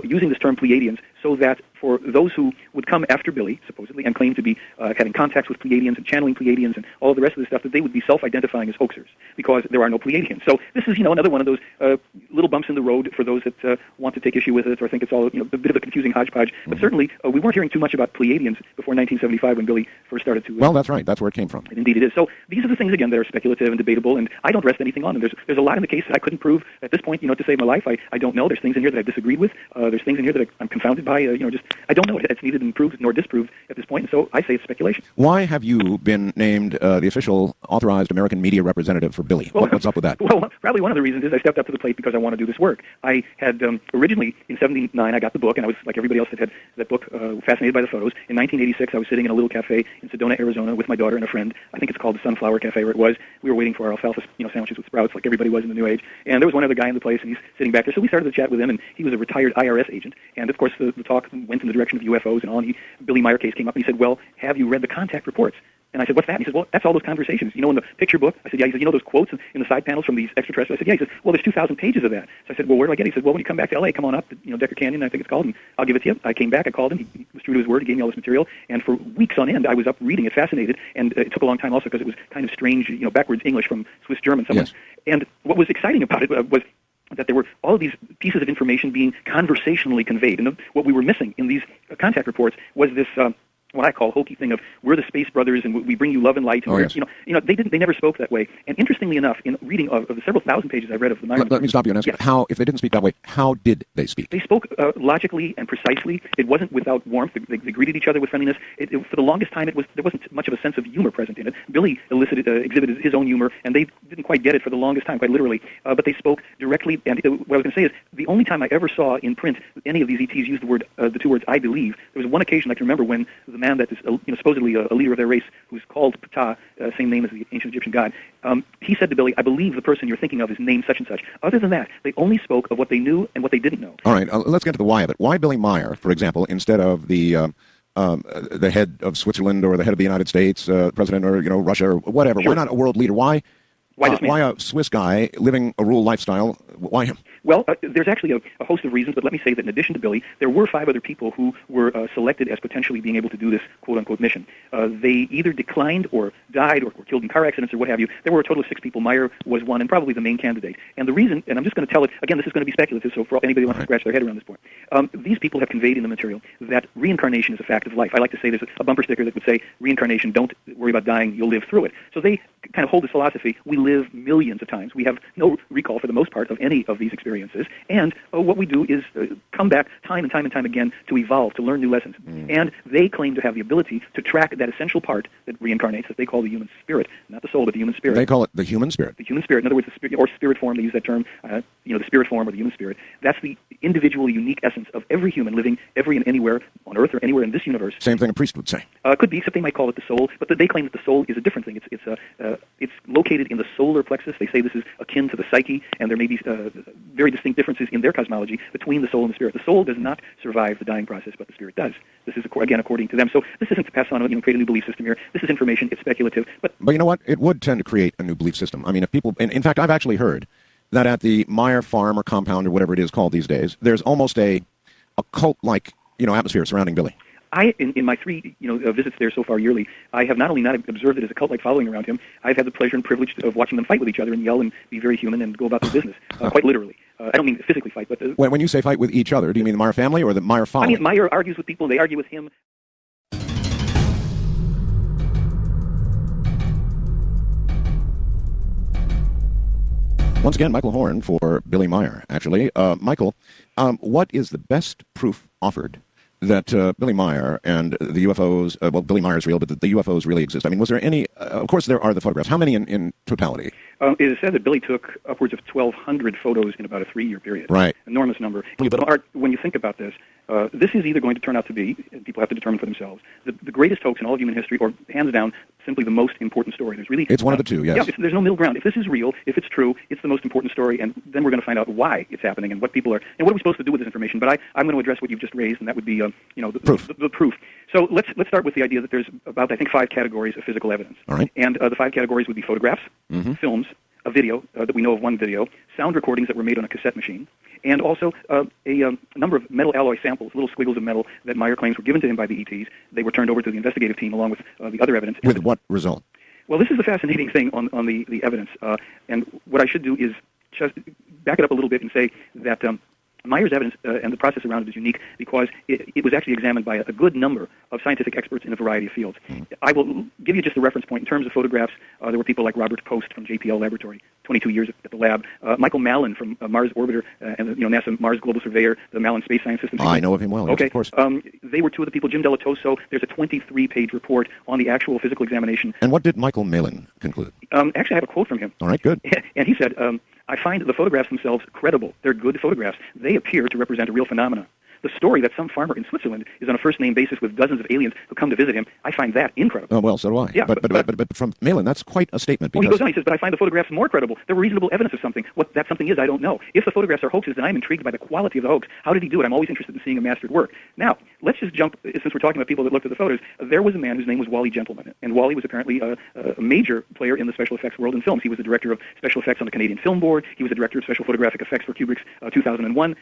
using this term Pleiadians so that for those who would come after Billy, supposedly, and claim to be having contacts with Pleiadians and channeling Pleiadians and all the rest of the stuff, that they would be self-identifying as hoaxers because there are no Pleiadians. So this is, another one of those little bumps in the road for those that want to take issue with it or think it's all, a bit of a confusing hodgepodge. But certainly, we weren't hearing too much about Pleiadians before 1975 when Billy first started to... well, that's right. That's where it came from. Indeed it is. So these are the things, again, that are speculative and debatable, and I don't rest anything on them. There's a lot in the case that I couldn't prove at this point, to save my life. I don't know. There's things in here that I've disagreed with. There's things in here that I'm confounded by. I don't know. It's neither been proved nor disproved at this point, and so I say it's speculation. Why have you been named the official authorized American media representative for Billy? Well, what's up with that? Well, probably one of the reasons is I stepped up to the plate because I want to do this work. I had originally, in 1979, I got the book, and I was, like everybody else that had that book, fascinated by the photos. In 1986, I was sitting in a little cafe in Sedona, Arizona, with my daughter and a friend. I think it's called the Sunflower Cafe, where it was. We were waiting for our alfalfa sandwiches with sprouts, like everybody was in the New Age. And there was one other guy in the place, and he's sitting back there. So we started to chat with him, and he was a retired IRS agent. And, of course, the talk went in the direction of UFOs and all. And Billy Meyer case came up, and he said, well, have you read the contact reports? And I said, what's that? And he said, well, that's all those conversations. In the picture book? I said, yeah. He said, those quotes in the side panels from these extraterrestrials? I said, yeah. He said, well, there's 2,000 pages of that. So I said, well, where do I get it? He said, well, when you come back to L.A., come on up, Decker Canyon, I think it's called, and I'll give it to you. I came back, I called him, he was true to his word, he gave me all this material, and for weeks on end, I was up reading it, fascinated, and it took a long time also because it was kind of strange, backwards English from Swiss German. Yes. And what was exciting about it was that there were all of these pieces of information being conversationally conveyed. And what we were missing in these contact reports was this what I call hokey thing of we're the space brothers and we bring you love and light. And they never spoke that way. And interestingly enough, in reading of the several thousand pages I've read of the Myron, let me stop you and ask, how, if they didn't speak that way, how did they speak? They spoke logically and precisely. It wasn't without warmth. They greeted each other with friendliness. For the longest time, there wasn't much of a sense of humor present in it. Billy exhibited his own humor, and they didn't quite get it for the longest time, quite literally. But they spoke directly. And what I was going to say is the only time I ever saw in print any of these ETs use the two words "I believe." There was one occasion I can remember when the man that is supposedly a leader of their race, who's called Ptah, same name as the ancient Egyptian god, he said to Billy, I believe the person you're thinking of is named such and such. Other than that, they only spoke of what they knew and what they didn't know. All right, let's get to the why of it. Why Billy Meyer, for example, instead of the head of Switzerland or the head of the United States, president, or Russia or whatever? Sure. Why not a world leader? Why a Swiss guy living a rural lifestyle? Why him? Well, there's actually a host of reasons, but let me say that in addition to Billy, there were 5 other people who were selected as potentially being able to do this quote-unquote mission. They either declined or died or were killed in car accidents or what have you. There were a total of 6 people. Meyer was one and probably the main candidate. And the reason, and I'm just going to tell it, again, this is going to be speculative, so for anybody who wants to scratch their head around this point, these people have conveyed in the material that reincarnation is a fact of life. I like to say there's a bumper sticker that would say, reincarnation, don't worry about dying, you'll live through it. So they kind of hold this philosophy, we live millions of times. We have no recall for the most part of any of these experiences. And what we do is come back time and time and time again to evolve, to learn new lessons. And they claim to have the ability to track that essential part that reincarnates, that they call the human spirit. Not the soul, but the human spirit. They call it the human spirit. The human spirit. In other words, the spirit, or spirit form, they use that term, the spirit form or the human spirit. That's the individual, unique essence of every human living every and anywhere on Earth or anywhere in this universe. Same thing a priest would say. Could be, except they might call it the soul, but they claim that the soul is a different thing. It's located in the solar plexus. They say this is akin to the psyche, and there may be very distinct differences in their cosmology between the soul and the spirit. The soul does not survive the dying process, but the spirit does. This is, again, according to them. So this isn't to pass on, create a new belief system here. This is information. It's speculative. But you know what? It would tend to create a new belief system. I mean, if people, in fact, I've actually heard that at the Meyer farm or compound or whatever it is called these days, there's almost a cult-like, atmosphere surrounding Billy. In my 3 visits there so far yearly, I have not only not observed it as a cult-like following around him, I've had the pleasure and privilege of watching them fight with each other and yell and be very human and go about their business, quite literally. I don't mean physically fight, but... when you say fight with each other, do you mean the Meyer family or the Meyer following? I mean, Meyer argues with people, they argue with him. Once again, Michael Horn for Billy Meyer, actually. Michael, what is the best proof offered that Billy Meyer and the UFOs, Billy Meyer's real, but the UFOs really exist? I mean, was there any, of course there are the photographs. How many in totality? It is said that Billy took upwards of 1,200 photos in about a 3-year period. Right. Enormous number. Art, when you think about this, this is either going to turn out to be, and people have to determine for themselves, the greatest hoax in all of human history, or hands down, simply the most important story. There's really... It's one of the two, yes. Yeah, there's no middle ground. If this is real, if it's true, it's the most important story, and then we're going to find out why it's happening and what people are, and what are we supposed to do with this information. But I'm going to address what you've just raised, and that would be, the proof. The proof. So let's start with the idea that there's about, I think, 5 categories of physical evidence. All right. And the 5 categories would be photographs, films, a video that we know of, one video, sound recordings that were made on a cassette machine, and also a number of metal alloy samples, little squiggles of metal that Meyer claims were given to him by the ETs. They were turned over to the investigative team along with the other evidence. With what result? Well, this is the fascinating thing on the evidence. And what I should do is just back it up a little bit and say that Meyer's evidence and the process around it is unique because it was actually examined by a good number of scientific experts in a variety of fields. I will give you just a reference point. In terms of photographs, there were people like Robert Post from JPL Laboratory, 22 years at the lab, Michael Mallon from Mars Orbiter and NASA Mars Global Surveyor, the Mallon Space Science System. I know of him well, okay. Yes, of course. They were 2 of the people. Jim Delatoso, there's a 23-page report on the actual physical examination. And what did Michael Mallon conclude? Actually, I have a quote from him. All right, good. And he said, I find the photographs themselves credible. They're good photographs. They appear to represent a real phenomena. The story that some farmer in Switzerland is on a first-name basis with dozens of aliens who come to visit him, I find that incredible. Oh, well, so do I. Yeah, but from Mallon, that's quite a statement. Well, he goes on, he says, but I find the photographs more credible. They're reasonable evidence of something. What that something is, I don't know. If the photographs are hoaxes, then I'm intrigued by the quality of the hoax. How did he do it? I'm always interested in seeing a mastered work. Now, let's just jump, since we're talking about people that looked at the photos, there was a man whose name was Wally Gentleman, and Wally was apparently a major player in the special effects world in films. He was the director of special effects on the Canadian Film Board. He was the director of special photographic effects for Kubrick's 2001.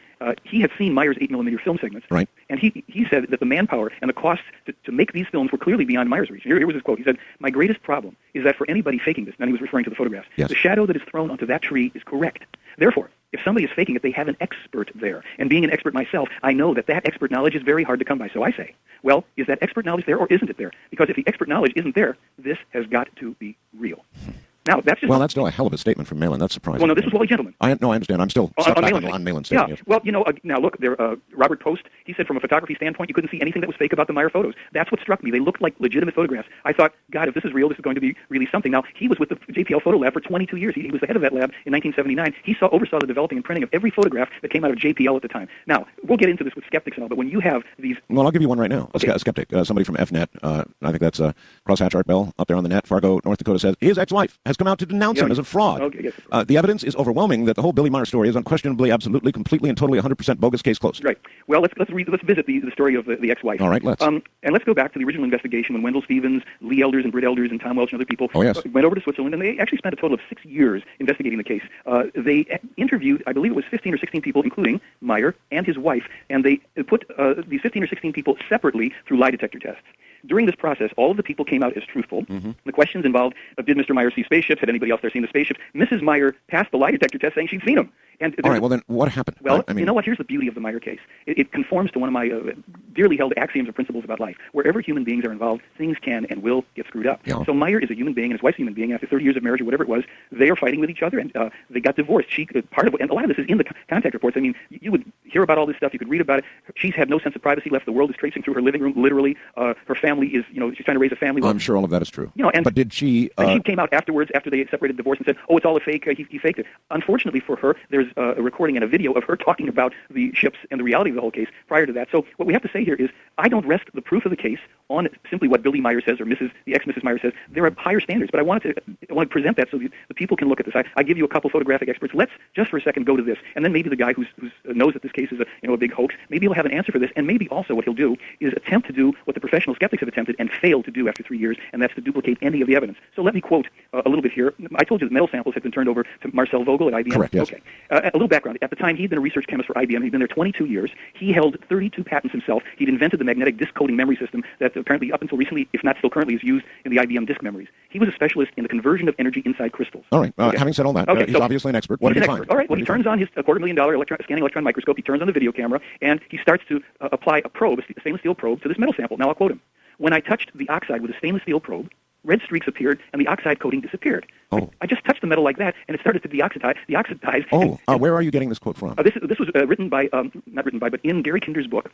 He had seen Meyer's 8mm film segments. Right. And he said that the manpower and the costs to make these films were clearly beyond Meyer's reach. Here was his quote. He said, "My greatest problem is that for anybody faking this," and he was referring to the photographs, yes, "the shadow that is thrown onto that tree is correct. Therefore, if somebody is faking it, they have an expert there. And being an expert myself, I know that expert knowledge is very hard to come by. So I say, well, is that expert knowledge there or isn't it there? Because if the expert knowledge isn't there, this has got to be real." Now, that's just... Well, that's still a hell of a statement from Mallon. That's surprising. Well, no, this was Wally Gentleman. I understand. I'm still stuck back on Mallon's statement. Yeah. Yes. Well, now look, there, Robert Post, he said from a photography standpoint, you couldn't see anything that was fake about the Meyer photos. That's what struck me. They looked like legitimate photographs. I thought, God, if this is real, this is going to be really something. Now, he was with the JPL Photo Lab for 22 years. He was the head of that lab in 1979. He oversaw the developing and printing of every photograph that came out of JPL at the time. Now, we'll get into this with skeptics and all, but when you have these... Well, I'll give you one right now. Okay. A skeptic, somebody from FNet, I think that's Crosshatch Art Bell up there on the net, Fargo, North Dakota, says, his ex-wife has come out to denounce him as a fraud. Okay, yes. The evidence is overwhelming that the whole Billy Meyer story is unquestionably, absolutely, completely, and totally 100% bogus. Case closed. Right. Well, let's visit the story of the ex-wife. All right, let's. And let's go back to the original investigation when Wendell Stevens, Lee Elders, and Britt Elders, and Tom Welch and other people went over to Switzerland, and they actually spent a total of 6 years investigating the case. They interviewed, I believe it was 15 or 16 people, including Meyer and his wife, and they put these 15 or 16 people separately through lie detector tests. During this process, all of the people came out as truthful. Mm-hmm. The questions involved, did Mr. Meyer see spaceships? Had anybody else there seen the spaceships? Mrs. Meyer passed the lie detector test saying she'd seen them. And all right, well then, what happened? Well, you know what? Here's the beauty of the Meyer case. It conforms to one of my dearly held axioms or principles about life. Wherever human beings are involved, things can and will get screwed up. Yeah. So Meyer is a human being, and his wife's a human being. After 30 years of marriage or whatever it was, they are fighting with each other, and they got divorced. She part of it, and a lot of this is in the contact reports. I mean, you would hear about all this stuff. You could read about it. She's had no sense of privacy left. The world is tracing through her living room, literally. Her family is, she's trying to raise a family. I'm sure all of that is true. But did she... and she came out afterwards, after they separated, divorce, and said, oh, it's all a fake. He faked it. Unfortunately for her, there's a recording and a video of her talking about the ships and the reality of the whole case prior to that. So what we have to say here is, I don't rest the proof of the case on simply what Billy Meyer says or the ex-Mrs. Meyer says. There are higher standards, but I want to present that so the people can look at this. I give you a couple photographic experts. Let's just for a second go to this, and then maybe the guy who knows that this case is a big hoax, maybe he'll have an answer for this, and maybe also what he'll do is attempt to do what the professional skeptics have attempted and failed to do after 3 years, and that's to duplicate any of the evidence. So let me quote a little bit here. I told you the metal samples had been turned over to Marcel Vogel at IBM. Correct, yes. Okay. A little background. At the time, he'd been a research chemist for IBM. He'd been there 22 years. He held 32 patents himself. He'd invented the magnetic disk coding memory system that apparently up until recently, if not still currently, is used in the IBM disk memories. He was a specialist in the conversion of energy inside crystals. All right. Having said all that, he's obviously an expert. What did he find? All right. Well, he turns on his $250,000 scanning electron microscope. He turns on the video camera, and he starts to apply a probe, a stainless steel probe, to this metal sample. Now, I'll quote him. When I touched the oxide with a stainless steel probe, red streaks appeared, and the oxide coating disappeared. Oh. I just touched the metal like that, and it started to deoxidize. Where are you getting this quote from? This was written by, not written by, but in Gary Kinder's book,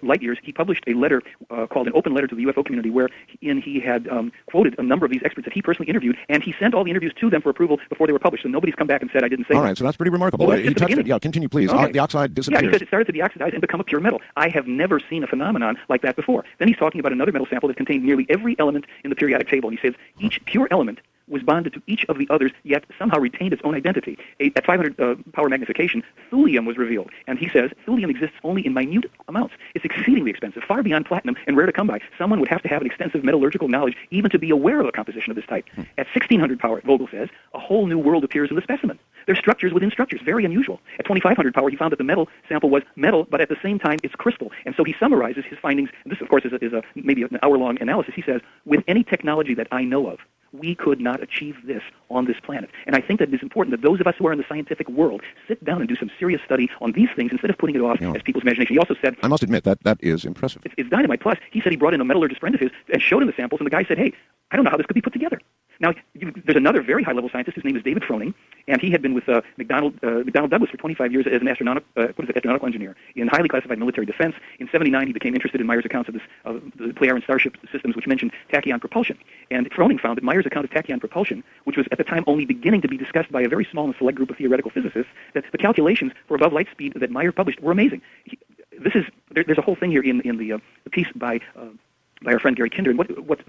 Light Years. He published a letter called An Open Letter to the UFO Community, where he had quoted a number of these experts that he personally interviewed, and he sent all the interviews to them for approval before they were published. So nobody's come back and said I didn't say that. All right, so that's pretty remarkable. Well, he touched it. Yeah, continue, please. Okay. The oxide disappears. Yeah, he says it started to deoxidize and become a pure metal. I have never seen a phenomenon like that before. Then he's talking about another metal sample that contained nearly every element in the periodic table, and he says each pure element was bonded to each of the others, yet somehow retained its own identity. At 500 power magnification, thulium was revealed. And he says thulium exists only in minute amounts. It's exceedingly expensive, far beyond platinum, and rare to come by. Someone would have to have an extensive metallurgical knowledge even to be aware of a composition of this type. At 1600 power, Vogel says, a whole new world appears in the specimen. There's structures within structures, very unusual. At 2500 power, he found that the metal sample was metal, but at the same time, it's crystal. And so he summarizes his findings. And this, of course, is maybe an hour-long analysis. He says, with any technology that I know of, we could not achieve this on this planet. And I think that it is important that those of us who are in the scientific world sit down and do some serious study on these things instead of putting it off as people's imagination. He also said... I must admit, that is impressive. It's dynamite. Plus, he said he brought in a metallurgist friend of his and showed him the samples, and the guy said, hey, I don't know how this could be put together. Now, there's another very high-level scientist. His name is David Froning, and he had been with McDonnell Douglas for 25 years as an astronautical engineer in highly classified military defense. In 79, he became interested in Meyer's accounts of the Pleiaren starship systems, which mentioned tachyon propulsion. And Froning found that Meyer's account of tachyon propulsion, which was at the time only beginning to be discussed by a very small and select group of theoretical physicists, that the calculations for above light speed that Meyer published were amazing. There's a whole thing here in the piece by our friend Gary Kinder. And what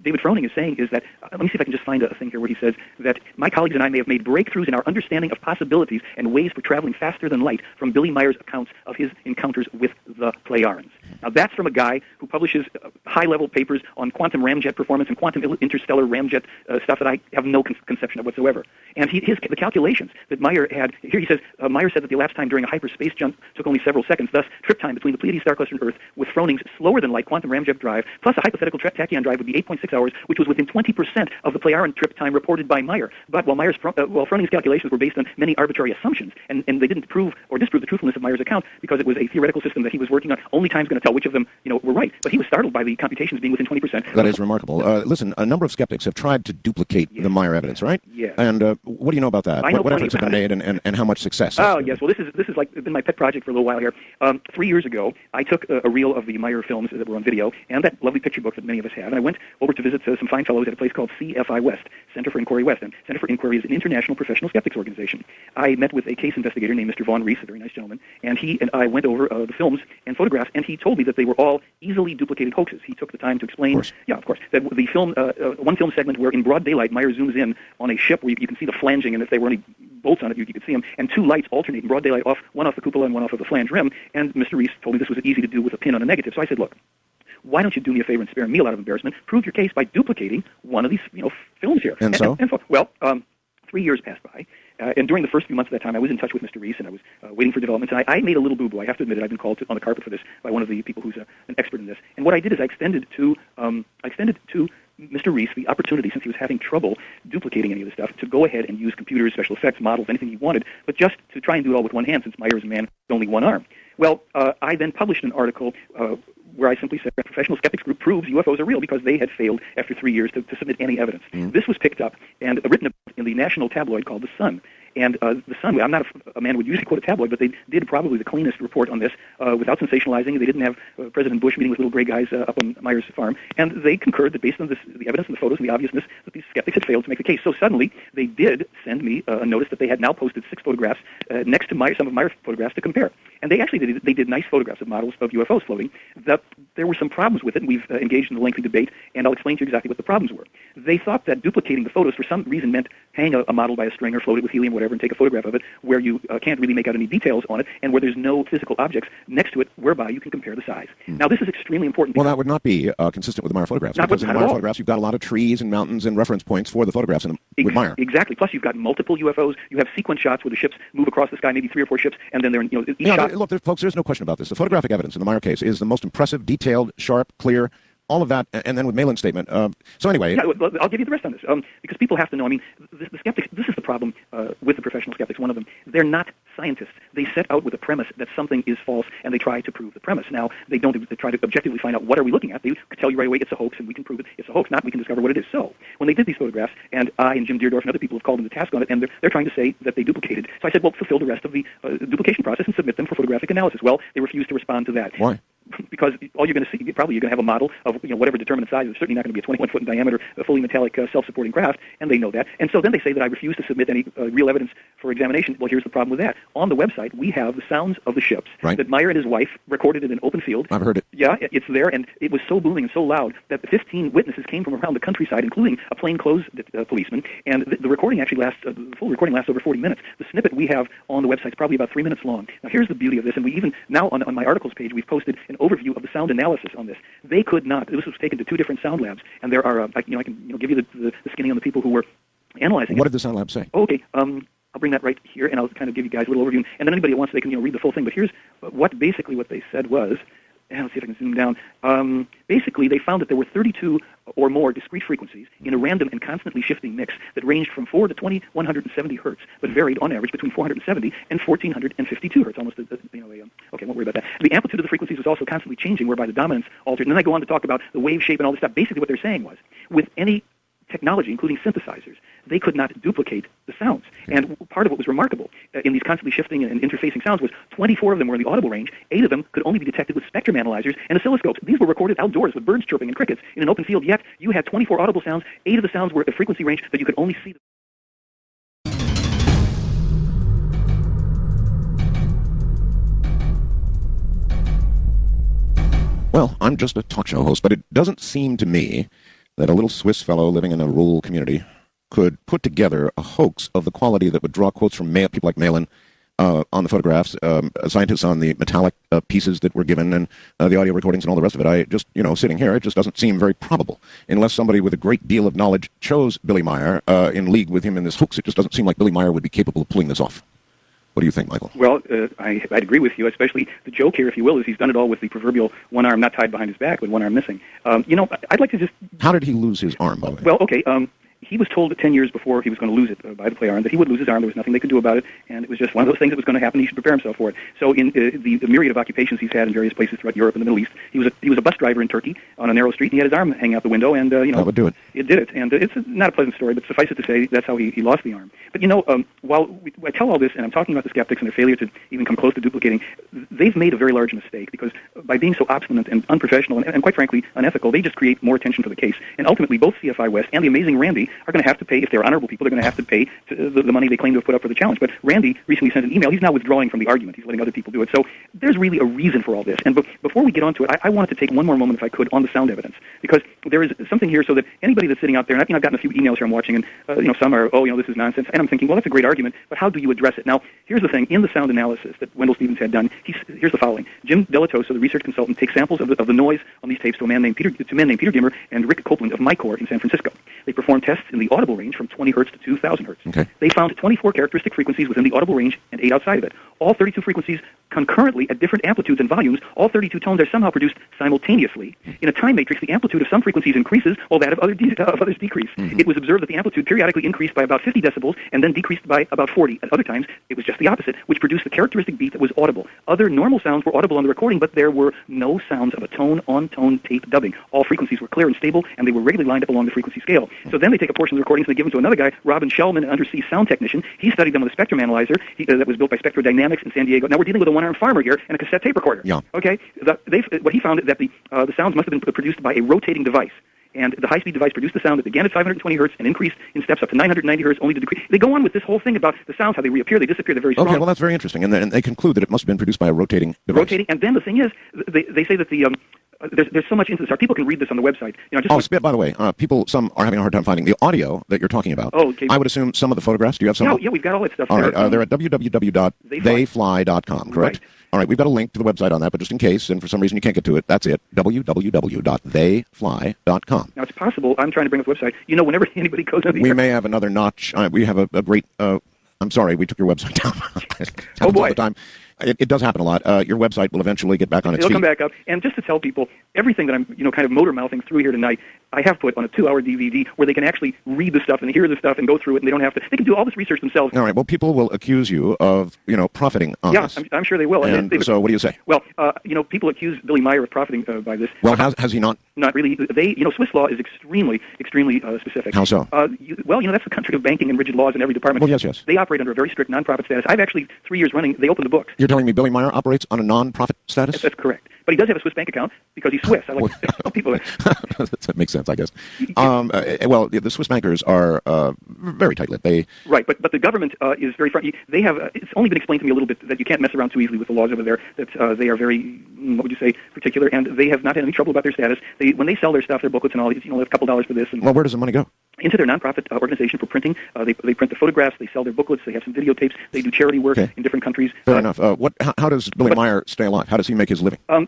David Froning is saying is that, let me see if I can just find a thing here where he says that my colleagues and I may have made breakthroughs in our understanding of possibilities and ways for traveling faster than light from Billy Meyer's accounts of his encounters with the Pleiarans. Now, that's from a guy who publishes high-level papers on quantum ramjet performance and quantum interstellar ramjet stuff that I have no conception of whatsoever. And the calculations that Meyer had, here he says, Meyer said that the elapsed time during a hyperspace jump took only several seconds, thus trip time between the Pleiades star cluster and Earth with Froning's slower-than-light quantum ramjet drive, plus a hypothetical tachyon drive would be 8.6 hours, which was within 20% of the Pleiaren trip time reported by Meyer. But while Froning's calculations were based on many arbitrary assumptions, and they didn't prove or disprove the truthfulness of Meyer's account because it was a theoretical system that he was working on, only time's going to tell which of them were right. But he was startled by the computations being within 20%. That is remarkable. Listen, a number of skeptics have tried to duplicate the Meyer evidence, right? Yes. And what do you know about that? What efforts have been made, and how much success? Oh, yes. Well, this is like been my pet project for a little while here. 3 years ago, I took a reel of the Meyer films that were on video and that lovely picture book that many of us have, and I went over to visit some fine fellows at a place called CFI West, Center for Inquiry West. And Center for Inquiry is an international professional skeptics organization. I met with a case investigator named Mr. Vaughn Reese, a very nice gentleman, and he and I went over the films and photographs, and he told me that they were all easily duplicated hoaxes. He took the time to explain, of course, that the film, one film segment where in broad daylight Meyer zooms in on a ship where you can see the flanging, and if there were any bolts on it, you could see them, and two lights alternate in broad daylight, one off the cupola and one off of the flange rim, and Mr. Reese told me this was easy to do with a pin on a negative. So I said, look, why don't you do me a favor and spare me a lot of embarrassment? Prove your case by duplicating one of these, films here. And so? 3 years passed by, and during the first few months of that time, I was in touch with Mr. Reese, and I was waiting for developments. And I made a little boo-boo. I have to admit it. I've been called on the carpet for this by one of the people who's an expert in this. And what I did is I extended to Mr. Reese the opportunity, since he was having trouble duplicating any of the stuff, to go ahead and use computers, special effects, models, anything he wanted, but just to try and do it all with one hand, since Meyer is a man with only one arm. Well, I then published an article where I simply said, Professional Skeptics Group proves UFOs are real, because they had failed after 3 years to submit any evidence. This was picked up and written in the national tabloid called The Sun. And the Sun, I'm not a man who would usually quote a tabloid, but they did probably the cleanest report on this without sensationalizing. They didn't have President Bush meeting with little gray guys up on Meyer's farm. And they concurred that based on the evidence and the photos and the obviousness that these skeptics had failed to make the case. So suddenly, they did send me a notice that they had now posted 6 photographs next to some of Meyer's photographs to compare. And they actually did nice photographs of models of UFOs floating. There were some problems with it, and we've engaged in a lengthy debate, and I'll explain to you exactly what the problems were. They thought that duplicating the photos for some reason meant hang a model by a string or float it with helium, whatever, and take a photograph of it where you can't really make out any details on it, and where there's no physical objects next to it whereby you can compare the size. Now, this is extremely important. Well, that would not be consistent with the Meyer photographs. Because in the Meyer photographs, you've got a lot of trees and mountains and reference points for the photographs with Meyer. Exactly. Plus, you've got multiple UFOs. You have sequence shots where the ships move across the sky, maybe 3 or 4 ships, and then they're each shot. Look, folks, there's no question about this. The photographic evidence in the Meyer case is the most impressive, detailed, sharp, clear, all of that, and then with Malin's statement. So anyway... Yeah, I'll give you the rest on this, because people have to know. I mean, the skeptics, this is the problem with the professional skeptics, one of them. They're not scientists. They set out with a premise that something is false, and they try to prove the premise. Now, they try to objectively find out what are we looking at. They could tell you right away it's a hoax, and we can prove it. It's a hoax, not we can discover what it is. So, when they did these photographs, and I and Jim Deardorff and other people have called them to task on it, and they're trying to say that they duplicated. So I said, well, fulfill the rest of the duplication process and submit them for photographic analysis. Well, they refused to respond to that. Why? Because all you're going to see, probably you're going to have a model of whatever determinate size. It's certainly not going to be a 21-foot in diameter, a fully metallic, self-supporting craft, and they know that. And so then they say that I refuse to submit any real evidence for examination. Well, here's the problem with that. On the website, we have the sounds of the ships that Meyer and his wife recorded in an open field. I've heard it. Yeah, it's there, and it was so booming and so loud that 15 witnesses came from around the countryside, including a plainclothes policeman. And the recording actually lasts, the full recording lasts over 40 minutes. The snippet we have on the website is probably about 3 minutes long. Now, here's the beauty of this, and we even, now on my articles page, we've posted an overview of the sound analysis on this. They could not, this was taken to 2 different sound labs, and there are, I can give you the skinny on the people who were analyzing it. What did the sound lab say? Okay, I'll bring that right here, and I'll kind of give you guys a little overview, and then anybody who wants, they can read the full thing. But here's what they said was, and let's see if I can zoom down. Basically, they found that there were 32 or more discrete frequencies in a random and constantly shifting mix that ranged from 4 to 2170 hertz, but varied on average between 470 and 1452 hertz. Almost, okay, won't worry about that. The amplitude of the frequencies was also constantly changing, whereby the dominance altered. And then I go on to talk about the wave shape and all this stuff. Basically, what they're saying was, with any technology, including synthesizers, they could not duplicate the sounds. And part of what was remarkable in these constantly shifting and interfacing sounds was 24 of them were in the audible range, 8 of them could only be detected with spectrum analyzers and oscilloscopes. These were recorded outdoors with birds chirping and crickets in an open field, yet you had 24 audible sounds, 8 of the sounds were at a frequency range that you could only see. Well, I'm just a talk show host, but it doesn't seem to me that a little Swiss fellow living in a rural community could put together a hoax of the quality that would draw quotes from people like Malin on the photographs, scientists on the metallic pieces that were given, and the audio recordings and all the rest of it. I just, sitting here, it just doesn't seem very probable. Unless somebody with a great deal of knowledge chose Billy Meyer in league with him in this hoax, it just doesn't seem like Billy Meyer would be capable of pulling this off. What do you think, Michael? Well, I'd agree with you, especially the joke here, if you will, is he's done it all with the proverbial one arm not tied behind his back, with one arm missing. I'd like to just... How did he lose his arm, by the way? Well, okay, he was told 10 years before he was going to lose it by the play arm that he would lose his arm. There was nothing they could do about it, and it was just one of those things that was going to happen. He should prepare himself for it. So in the myriad of occupations he's had in various places throughout Europe and the Middle East, he was a bus driver in Turkey on a narrow street, and he had his arm hanging out the window, and that would do it. It did it, and it's not a pleasant story, but suffice it to say that's how he lost the arm. But while I tell all this, and I'm talking about the skeptics and their failure to even come close to duplicating, they've made a very large mistake, because by being so obstinate and unprofessional and quite frankly unethical, they just create more attention for the case. And ultimately, both CFI West and the amazing Randy are going to have to pay. If they're honorable people, they're going to have to pay the money they claim to have put up for the challenge. But Randy recently sent an email. He's now withdrawing from the argument. He's letting other people do it. So there's really a reason for all this. And before we get on to it, I wanted to take one more moment, if I could, on the sound evidence, because there is something here so that anybody that's sitting out there, and I've gotten a few emails here I'm watching, and some are, this is nonsense, and I'm thinking, well, that's a great argument, but how do you address it? Now, here's the thing. In the sound analysis that Wendell Stevens had done, here's the following. Jim Delatoso, the research consultant, takes samples of the noise on these tapes to men named Peter Dimmer and Rick Copeland of Micor in San Francisco. They performed tests in the audible range from 20 hertz to 2,000 hertz. Okay. They found 24 characteristic frequencies within the audible range and 8 outside of it. All 32 frequencies concurrently at different amplitudes and volumes. All 32 tones are somehow produced simultaneously. In a time matrix, the amplitude of some frequencies increases while that of others decrease. Mm-hmm. It was observed that the amplitude periodically increased by about 50 decibels and then decreased by about 40. At other times, it was just the opposite, which produced the characteristic beat that was audible. Other normal sounds were audible on the recording, but there were no sounds of a tone-on-tone tape dubbing. All frequencies were clear and stable, and they were regularly lined up along the frequency scale. So then they take a portion of the recordings and they give them to another guy, Robin Shellman, an undersea sound technician. He studied them with a spectrum analyzer that was built by Spectrodynamics in San Diego. Now we're dealing with a one-armed farmer here and a cassette tape recorder. Yeah. Okay. What he found is that the sounds must have been produced by a rotating device. And the high-speed device produced the sound that began at 520 hertz and increased in steps up to 990 hertz, only to decrease. They go on with this whole thing about the sounds, how they reappear, they disappear, they're very strong. Okay, well, that's very interesting. And they conclude that it must have been produced by a rotating device. Rotating, and then the thing is, they say that there's so much into this. People can read this on the website. By the way, some are having a hard time finding the audio that you're talking about. Oh, okay. I would assume some of the photographs. Do you have some? Yeah, we've got all that stuff. All right, they're at www.theyfly.com, correct? Right. All right, we've got a link to the website on that, but just in case, and for some reason you can't get to it, that's it, www.theyfly.com. Now, it's possible, I'm trying to bring up the website, whenever anybody goes on the We may have another notch. We have a great, I'm sorry, we took your website down. Oh, boy. All the time. It does happen a lot. Your website will eventually get back on its feet. It'll come back up. And just to tell people, everything that I'm, kind of motor-mouthing through here tonight, I have put on a 2-hour DVD where they can actually read the stuff and hear the stuff and go through it, and they don't have to. They can do all this research themselves. All right. Well, people will accuse you of, profiting on this. Yeah, I'm sure they will. And so what do you say? Well, people accuse Billy Meyer of profiting by this. Well, has he not? Not really. Swiss law is extremely specific. How so? That's the country of banking and rigid laws in every department. Well, yes. They operate under a very strict nonprofit status. I've actually, 3 years running, they opened the books. You're telling me Billy Meyer operates on a non-profit status? Yes, that's correct. But he does have a Swiss bank account because he's Swiss. I like to tell people that. That makes sense, I guess. The Swiss bankers are very tight-lipped. Right, but the government is very friendly. They have. It's only been explained to me a little bit that you can't mess around too easily with the laws over there. That they are very, particular, and they have not had any trouble about their status. When they sell their stuff, their booklets and all, a couple dollars for this. And well, where does the money go? Into their nonprofit organization for printing. They print the photographs. They sell their booklets. They have some videotapes. They do charity work in different countries. Fair enough. How does Billy Meyer stay alive? How does he make his living? I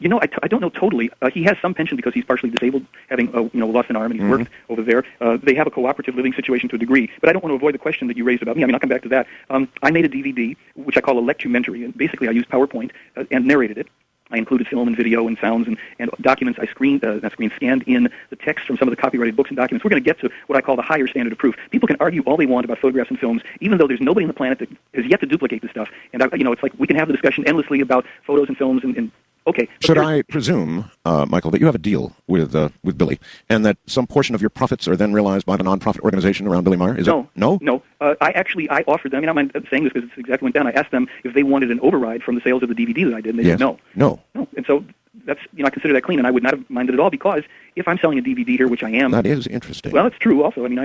don't know totally. He has some pension because he's partially disabled, having lost an arm, and he's worked over there. They have a cooperative living situation to a degree. But I don't want to avoid the question that you raised about me. I'll come back to that. I made a DVD which I call a lectumentary, and basically I used PowerPoint and narrated it. I included film and video and sounds and documents. I scanned in the text from some of the copyrighted books and documents. We're going to get to what I call the higher standard of proof. People can argue all they want about photographs and films, even though there's nobody on the planet that has yet to duplicate this stuff. And it's like we can have the discussion endlessly about photos and films and okay. Should I presume, Michael, that you have a deal with Billy, and that some portion of your profits are then realized by the nonprofit organization around Billy Meyer? No. I offered them. I don't mind saying this because it's exactly went down. I asked them if they wanted an override from the sales of the DVD that I did, and they said no. And so that's I consider that clean, and I would not have minded at all because if I'm selling a DVD here, which I am, that is interesting. Well, it's true. Also, I'm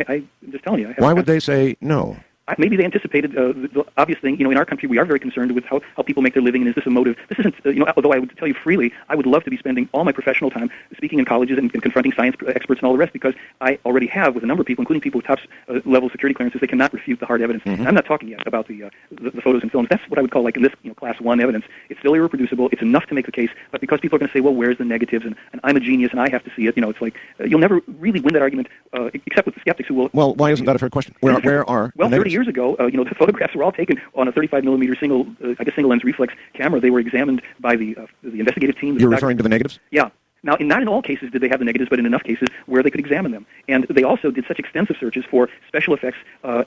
just telling you. Why would they say no? Maybe they anticipated the obvious thing. In our country, we are very concerned with how people make their living, and is this a motive? This isn't, although I would tell you freely, I would love to be spending all my professional time speaking in colleges and confronting science experts and all the rest, because I already have with a number of people, including people with top-level security clearances, they cannot refute the hard evidence. And I'm not talking yet about the photos and films. That's what I would call, like in this Class 1 evidence. It's still irreproducible. It's enough to make the case, but because people are going to say, well, where's the negatives, and I'm a genius, and I have to see it, it's like you'll never really win that argument, except with the skeptics who will... Well, why isn't that a fair question? Where are Well, 30 years ago, the photographs were all taken on a 35-millimeter single lens reflex camera. They were examined by the investigative team. You're referring to the negatives? Yeah. Now, not in all cases did they have the negatives, but in enough cases where they could examine them. And they also did such extensive searches for special effects,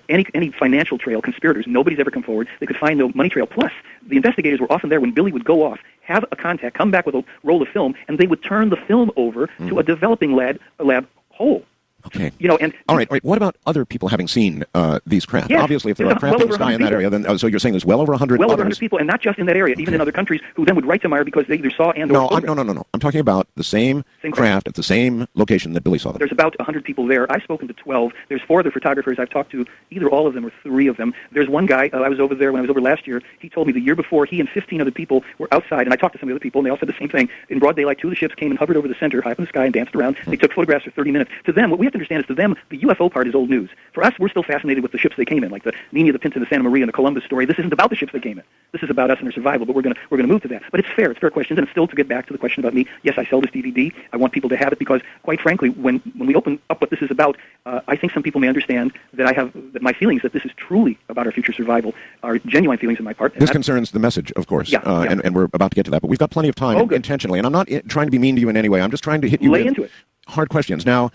any financial trail, conspirators. Nobody's ever come forward. They could find no money trail. Plus, the investigators were often there when Billy would go off, have a contact, come back with a roll of film, and they would turn the film over to a developing lab whole. Okay. And all right. What about other people having seen these craft? Yes, Obviously, if there are craft in the sky in that area, then so you're saying there's well over 100 Well over 100 people, and not just in that area, even in other countries, who then would write to Meyer because they either saw and or... No. I'm talking about the same craft at the same location that Billy saw them. There's about 100 people there. I've spoken to 12. There's 4 other photographers. I've talked to either all of them or 3 of them. There's one guy, I was over there when I was over last year. He told me the year before, he and 15 other people were outside, and I talked to some of the other people, and they all said the same thing. In broad daylight, 2 of the ships came and hovered over the center, high up in the sky, and danced around. They took photographs for 30 minutes. To them, what we have to understand is, to them, the UFO part is old news. For us, we're still fascinated with the ships they came in, like the Nina, the Pinta, the Santa Maria, and the Columbus story. This isn't about the ships they came in. This is about us and our survival, but we're going to move to that. But it's fair questions, and it's still to get back to the question about me. Yes, I sell this DVD. I want people to have it because, quite frankly, when we open up what this is about, I think some people may understand that my feelings that this is truly about our future survival are genuine feelings on my part. This concerns the message, of course, and we're about to get to that, but we've got plenty of time intentionally, and I'm not trying to be mean to you in any way. I'm just trying to hit you with hard questions. Now,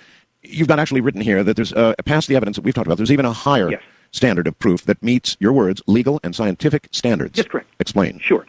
you've got actually written here that there's, past the evidence that we've talked about, there's even a higher standard of proof that meets, your words, legal and scientific standards. That's correct. Explain. Sure.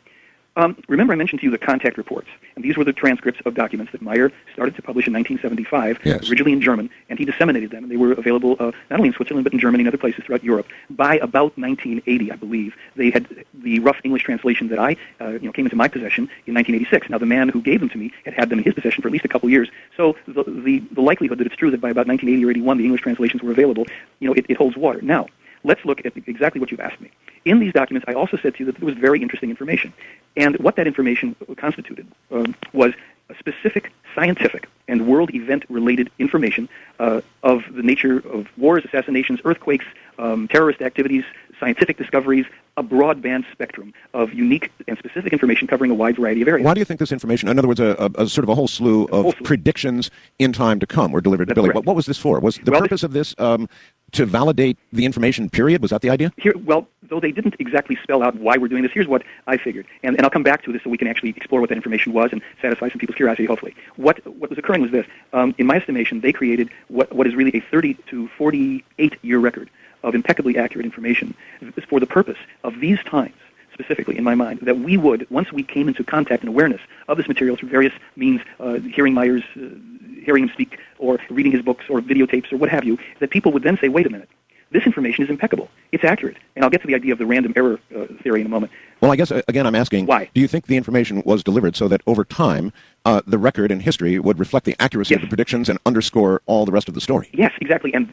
Remember I mentioned to you the contact reports, and these were the transcripts of documents that Meyer started to publish in 1975, yes. originally in German, and he disseminated them, and they were available not only in Switzerland but in Germany and other places throughout Europe. By about 1980, I believe, they had the rough English translation that I came into my possession in 1986. Now, the man who gave them to me had them in his possession for at least a couple years, so the likelihood that it's true that by about 1980 or 81 the English translations were available, it holds water. Now, let's look at exactly what you've asked me. In these documents, I also said to you that there was very interesting information. And what that information constituted was a specific scientific and world event-related information of the nature of wars, assassinations, earthquakes, terrorist activities, scientific discoveries, a broadband spectrum of unique and specific information covering a wide variety of areas. Why do you think this information, in other words, a sort of a whole slew of predictions in time to come were delivered to Billy? What was this for? Was the purpose of this to validate the information, period? Was that the idea? Though they didn't exactly spell out why we're doing this, here's what I figured. And I'll come back to this so we can actually explore what that information was and satisfy some people's curiosity, hopefully. What was occurring was this. In my estimation, they created what is really a 30 to 48-year record of impeccably accurate information for the purpose of these times, specifically in my mind, that we would, once we came into contact and awareness of this material through various means, hearing him speak or reading his books or videotapes or what have you, that people would then say, wait a minute, this information is impeccable. It's accurate. And I'll get to the idea of the random error theory in a moment. Well, I guess, again, I'm asking, why? Do you think the information was delivered so that over time the record in history would reflect the accuracy of the predictions and underscore all the rest of the story? Yes, exactly. And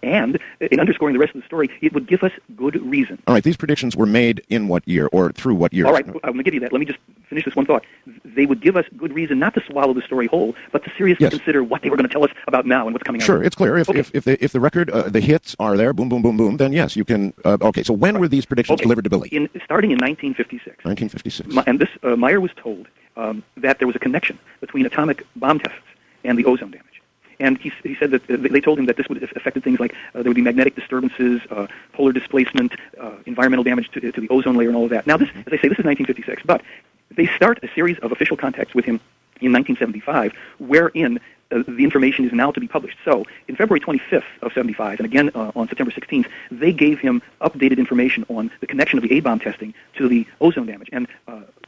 in underscoring the rest of the story, it would give us good reason. All right, these predictions were made in what year or through what year? All right, I'm going to give you that. Let me just finish this one thought. They would give us good reason not to swallow the story whole, but to seriously consider what they were going to tell us about now and what's coming out. Sure, it's clear. If the record, the hits are there, boom, boom, boom, boom, then yes, you can... okay, so when were these predictions delivered to Billy? Starting in 1956. 1956. And this, Meyer was told that there was a connection between atomic bomb tests and the ozone damage. And he said that they told him that this would affect things like there would be magnetic disturbances, polar displacement, environmental damage to the ozone layer and all of that. Now, this, as I say, this is 1956, but they start a series of official contacts with him in 1975, wherein the information is now to be published. So, in February 25th of 75, and again on September 16th, they gave him updated information on the connection of the A-bomb testing to the ozone damage. And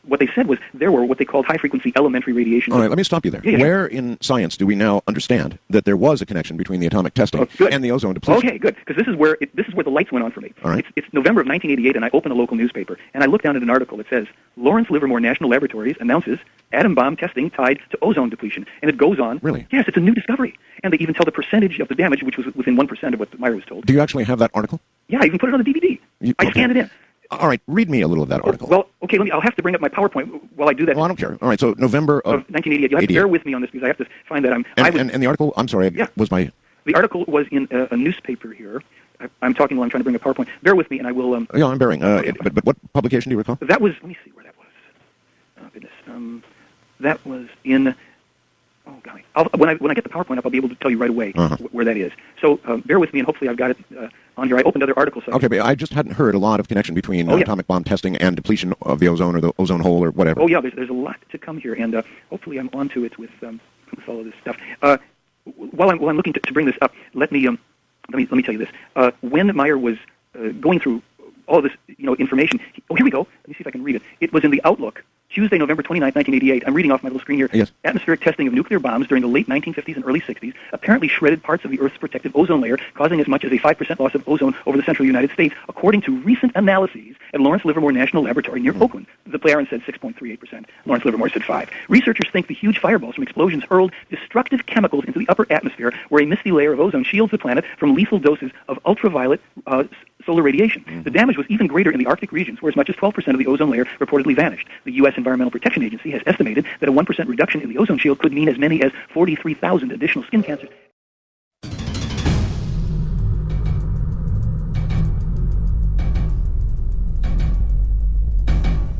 what they said was there were what they called high-frequency elementary radiation. All right, let me stop you there. Yeah. Where in science do we now understand that there was a connection between the atomic testing and the ozone depletion? Okay, good, because this is where the lights went on for me. All right. It's November of 1988, and I open a local newspaper, and I look down at an article that says, Lawrence Livermore National Laboratories announces atom bomb testing tied to ozone depletion. And it goes on. Really? Yes, it's a new discovery. And they even tell the percentage of the damage, which was within 1% of what Meyer was told. Do you actually have that article? Yeah, I even put it on the DVD. I scanned it in. All right, read me a little of that article. Well, okay, I'll have to bring up my PowerPoint while I do that. Well, I don't care. All right, so November of 1988. You'll have to bear with me on this because I have to find that. And the article, I'm sorry, was my... The article was in a newspaper here. I'm talking while I'm trying to bring a PowerPoint. Bear with me, and I will... yeah, I'm bearing. But what publication do you recall? That was... Let me see where that was. Oh, goodness. That was in... Oh, golly. When I get the PowerPoint up, I'll be able to tell you right away where that is. So bear with me, and hopefully I've got it on here. I opened other articles. Okay, but I just hadn't heard a lot of connection between atomic bomb testing and depletion of the ozone or the ozone hole or whatever. Oh, yeah, there's a lot to come here, and hopefully I'm onto it with all of this stuff. While I'm looking to bring this up, let me tell you this. When Meyer was going through all of this information, here we go. Let me see if I can read it. It was in the Outlook. Tuesday, November 29, 1988. I'm reading off my little screen here. Yes. Atmospheric testing of nuclear bombs during the late 1950s and early 60s apparently shredded parts of the Earth's protective ozone layer, causing as much as a 5% loss of ozone over the central United States, according to recent analyses at Lawrence Livermore National Laboratory near Oakland. The Polaris said 6.38%. Lawrence Livermore said 5%. Researchers think the huge fireballs from explosions hurled destructive chemicals into the upper atmosphere, where a misty layer of ozone shields the planet from lethal doses of ultraviolet solar radiation. The damage was even greater in the Arctic regions, where as much as 12% of the ozone layer reportedly vanished. The U.S. Environmental Protection Agency has estimated that a 1% reduction in the ozone shield could mean as many as 43,000 additional skin cancers.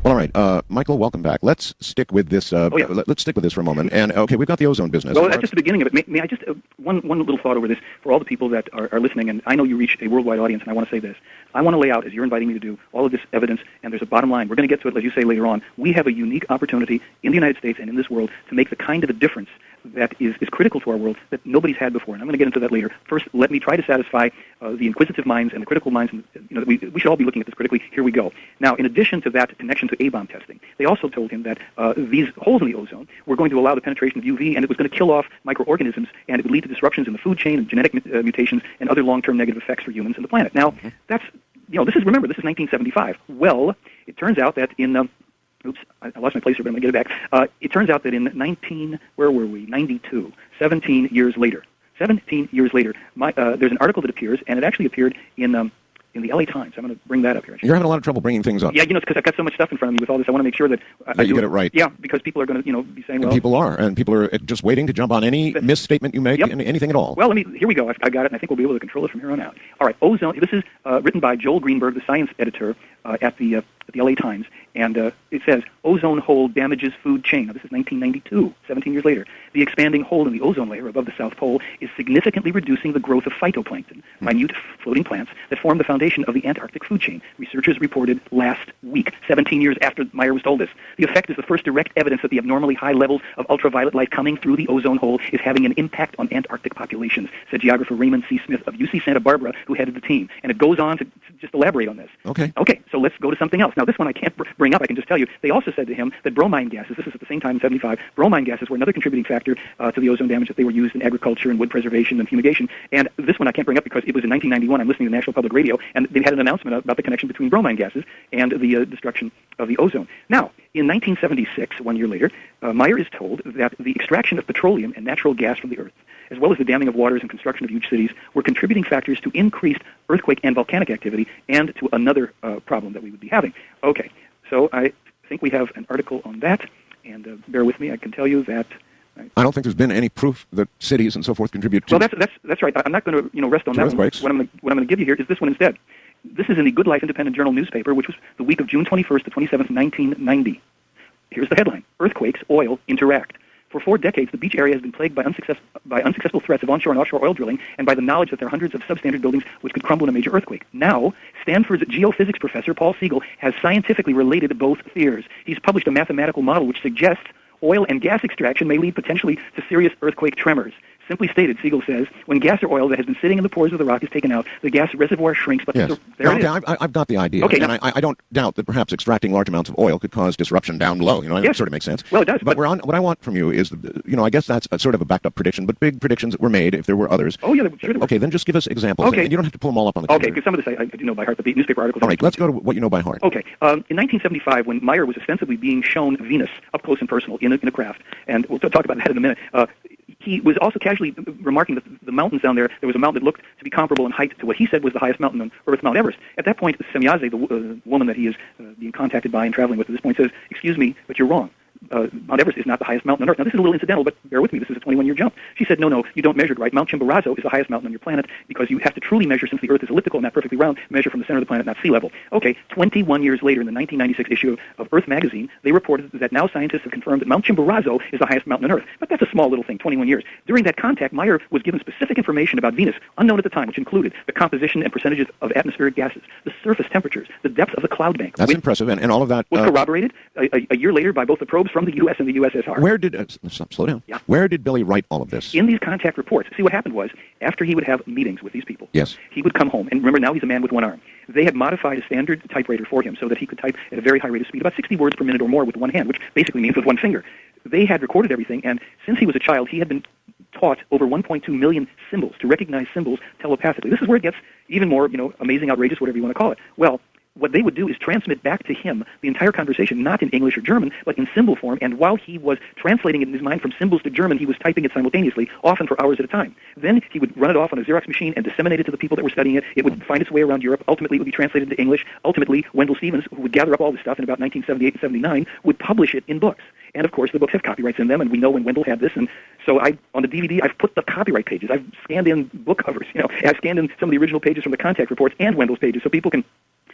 Well, all right, Michael, welcome back. Let's stick with this. Let's stick with this for a moment. And okay, we've got the ozone business. Well, that's just the beginning of it. May I just one little thought over this for all the people that are listening? And I know you reach a worldwide audience, and I want to say this. I want to lay out, as you're inviting me to do, all of this evidence. And there's a bottom line. We're going to get to it, as you say later on. We have a unique opportunity in the United States and in this world to make the kind of a difference that is critical to our world that nobody's had before, and I'm going to get into that later. First, let me try to satisfy the inquisitive minds and the critical minds, and, that we should all be looking at this critically. Here we go. Now, in addition to that connection to A-bomb testing, they also told him that these holes in the ozone were going to allow the penetration of UV, and it was going to kill off microorganisms, and it would lead to disruptions in the food chain and genetic mutations and other long-term negative effects for humans and the planet. Now, that's, this is 1975. Well, it turns out that in oops, I lost my place here, but I'm going to get it back. It turns out that in 92, 17 years later, there's an article that appears, and it actually appeared in the LA Times. I'm going to bring that up here. You're having a lot of trouble bringing things up. Yeah, it's because I've got so much stuff in front of me with all this. I want to make sure that you get it right. Yeah, because people are going to, be saying, well... And people are just waiting to jump on any misstatement you make, anything at all. Well, here we go. I got it, and I think we'll be able to control it from here on out. All right, ozone. This is written by Joel Greenberg, the science editor at the LA Times, and it says, ozone hole damages food chain. Now, this is 1992, 17 years later. The expanding hole in the ozone layer above the South Pole is significantly reducing the growth of phytoplankton, minute floating plants that form the foundation of the Antarctic food chain. Researchers reported last week, 17 years after Meyer was told this. The effect is the first direct evidence that the abnormally high levels of ultraviolet light coming through the ozone hole is having an impact on Antarctic populations, said geographer Raymond C. Smith of UC Santa Barbara, who headed the team. And it goes on to just elaborate on this. Okay, so let's go to something else. Now, this one I can't bring up. I can just tell you. They also said to him that bromine gases, this is at the same time in 75, bromine gases were another contributing factor to the ozone damage, that they were used in agriculture and wood preservation and fumigation. And this one I can't bring up because it was in 1991. I'm listening to National Public Radio, and they had an announcement about the connection between bromine gases and the destruction of the ozone. Now, in 1976, 1 year later, Meyer is told that the extraction of petroleum and natural gas from the earth, as well as the damming of waters and construction of huge cities, were contributing factors to increased earthquake and volcanic activity and to another problem that we would be having. Okay, so I think we have an article on that, and bear with me, I can tell you that... I don't think there's been any proof that cities and so forth contribute to... Well, that's right. I'm not going to rest on that earthquakes. What I'm going to give you here is this one instead. This is in the Good Life Independent Journal newspaper, which was the week of June 21st to 27th, 1990. Here's the headline. Earthquakes, oil, interact. For 4 decades, the beach area has been plagued by unsuccessful threats of onshore and offshore oil drilling and by the knowledge that there are hundreds of substandard buildings which could crumble in a major earthquake. Now, Stanford's geophysics professor, Paul Siegel, has scientifically related both fears. He's published a mathematical model which suggests oil and gas extraction may lead potentially to serious earthquake tremors. Simply stated, Siegel says, when gas or oil that has been sitting in the pores of the rock is taken out, the gas reservoir shrinks. But yes. I've got the idea. Okay, and I don't doubt that perhaps extracting large amounts of oil could cause disruption down below. Yes. It sort of makes sense. Well, it does. But what I want from you is, I guess that's a sort of a backed up prediction, but big predictions that were made if there were others. Oh, yeah, sure. Okay, then just give us examples. Okay. And you don't have to pull them all up on the computer. Okay, because some of this I do know by heart, but the newspaper articles... All right, let's go to what you know by heart. Okay. In 1975, when Meyer was ostensibly being shown Venus up close and personal in a craft, and we'll talk about that in a minute, he was also casually remarking that the mountains down there was a mountain that looked to be comparable in height to what he said was the highest mountain on Earth, Mount Everest. At that point, Semyaze, the woman that he is being contacted by and traveling with at this point, says, "Excuse me, but you're wrong. Mount Everest is not the highest mountain on Earth." Now, this is a little incidental, but bear with me. This is a 21-year jump. She said, no, you don't measure it right. Mount Chimborazo is the highest mountain on your planet because you have to truly measure, since the Earth is elliptical and not perfectly round, measure from the center of the planet, not sea level. Okay, 21 years later, in the 1996 issue of Earth magazine, they reported that now scientists have confirmed that Mount Chimborazo is the highest mountain on Earth. But that's a small little thing, 21 years. During that contact, Meyer was given specific information about Venus, unknown at the time, which included the composition and percentages of atmospheric gases, the surface temperatures, the depth of the cloud bank. That's impressive, and all of that... was corroborated a year later by both the probes from the U.S. and the USSR. Where did... slow down. Yeah. Where did Billy write all of this? In these contact reports. See, what happened was, after he would have meetings with these people, yes, he would come home, and remember, now he's a man with one arm. They had modified a standard typewriter for him so that he could type at a very high rate of speed, about 60 words per minute or more with one hand, which basically means with one finger. They had recorded everything, and since he was a child, he had been taught over 1.2 million symbols, to recognize symbols telepathically. This is where it gets even more, amazing, outrageous, whatever you want to call it. Well, what they would do is transmit back to him the entire conversation, not in English or German, but in symbol form, and while he was translating it in his mind from symbols to German, he was typing it simultaneously, often for hours at a time. Then he would run it off on a Xerox machine and disseminate it to the people that were studying it. It would find its way around Europe. Ultimately, it would be translated into English. Ultimately, Wendell Stevens, who would gather up all this stuff in about 1978 and 79, would publish it in books. And, of course, the books have copyrights in them, and we know when Wendell had this. And so on the DVD, I've put the copyright pages. I've scanned in book covers. I've scanned in some of the original pages from the contact reports and Wendell's pages so people can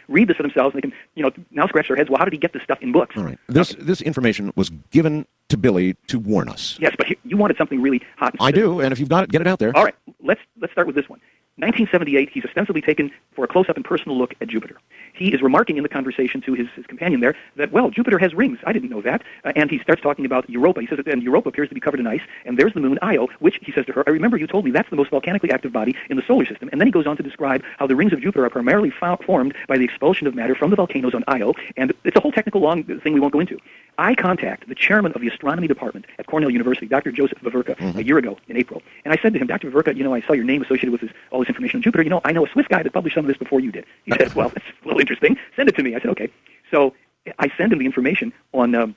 read this for themselves, and they can, now scratch their heads, well, how did he get this stuff in books? All right. This information was given to Billy to warn us. Yes, but you wanted something really hot. I do, and if you've got it, get it out there. All right, let's start with this one. 1978, he's ostensibly taken for a close-up and personal look at Jupiter. He is remarking in the conversation to his companion there that, well, Jupiter has rings. I didn't know that. And he starts talking about Europa. He says, and Europa appears to be covered in ice, and there's the moon Io, which, he says to her, I remember you told me that's the most volcanically active body in the solar system. And then he goes on to describe how the rings of Jupiter are primarily formed by the expulsion of matter from the volcanoes on Io, and it's a whole technical long thing we won't go into. I contact the chairman of the astronomy department at Cornell University, Dr. Joseph Vaverka, a year ago in April. And I said to him, Dr. Vaverka, I saw your name associated with all this information on Jupiter. I know a Swiss guy that published some of this before you did. He said, well, that's a little interesting. Send it to me. I said, okay. So I send him the information on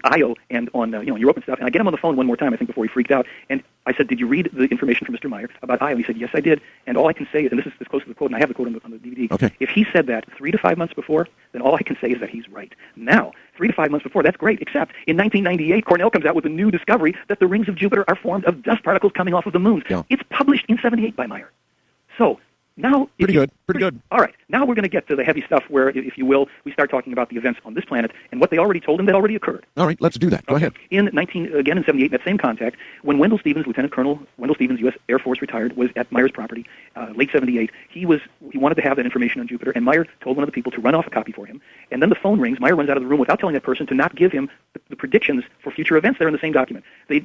Io and on Europe and stuff, and I get him on the phone one more time, I think, before he freaked out. And I said, did you read the information from Mr. Meyer about Io? He said, yes, I did. And all I can say is, and this is as close to the quote, and I have the quote on the DVD, okay. If he said that 3 to 5 months before, then all I can say is that he's right. Now, 3 to 5 months before, that's great, except in 1998, Cornell comes out with a new discovery that the rings of Jupiter are formed of dust particles coming off of the moon. Yeah. It's published in 78 by Meyer. So, now... Pretty good. All right. Now we're going to get to the heavy stuff where, if you will, we start talking about the events on this planet and what they already told him that already occurred. All right, let's do that. Go ahead. In 78, that same contact, when Wendell Stevens, Lieutenant Colonel Wendell Stevens, U.S. Air Force, retired, was at Meyer's property, late 78, he wanted to have that information on Jupiter, and Meyer told one of the people to run off a copy for him. And then the phone rings. Meyer runs out of the room without telling that person to not give him the predictions for future events that are in the same document. The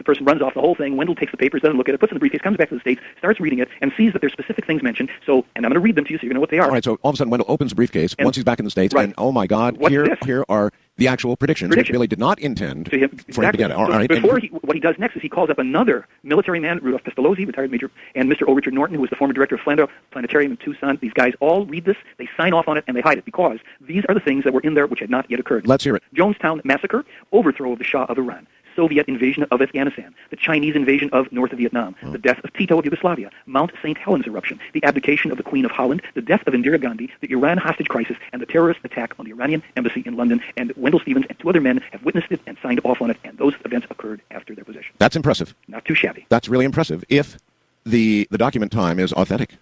person runs off the whole thing. Wendell takes the papers, doesn't look at it, puts it in the briefcase, comes back to the States, starts reading it, and sees that there's specific things mentioned. So, and I'm going to read them to you so you're going to know what they are. All right, so all of a sudden Wendell opens the briefcase once he's back in the States, right. And oh my God, here are the actual predictions. Which Billy did not intend for him to get. All right. Before what he does next is he calls up another military man, Rudolph Pestalozzi, retired major, and Mr. O. Richard Norton, who was the former director of Flandreau Planetarium in Tucson. These guys all read this, they sign off on it, and they hide it because these are the things that were in there which had not yet occurred. Let's hear it. Jonestown Massacre, overthrow of the Shah of Iran, Soviet invasion of Afghanistan, the Chinese invasion of North Vietnam, the death of Tito of Yugoslavia, Mount St. Helens eruption, the abdication of the Queen of Holland, the death of Indira Gandhi, the Iran hostage crisis, and the terrorist attack on the Iranian embassy in London. And Wendell Stevens and 2 other men have witnessed it and signed off on it, and those events occurred after their possession. That's impressive. Not too shabby. That's really impressive if the document time is authentic.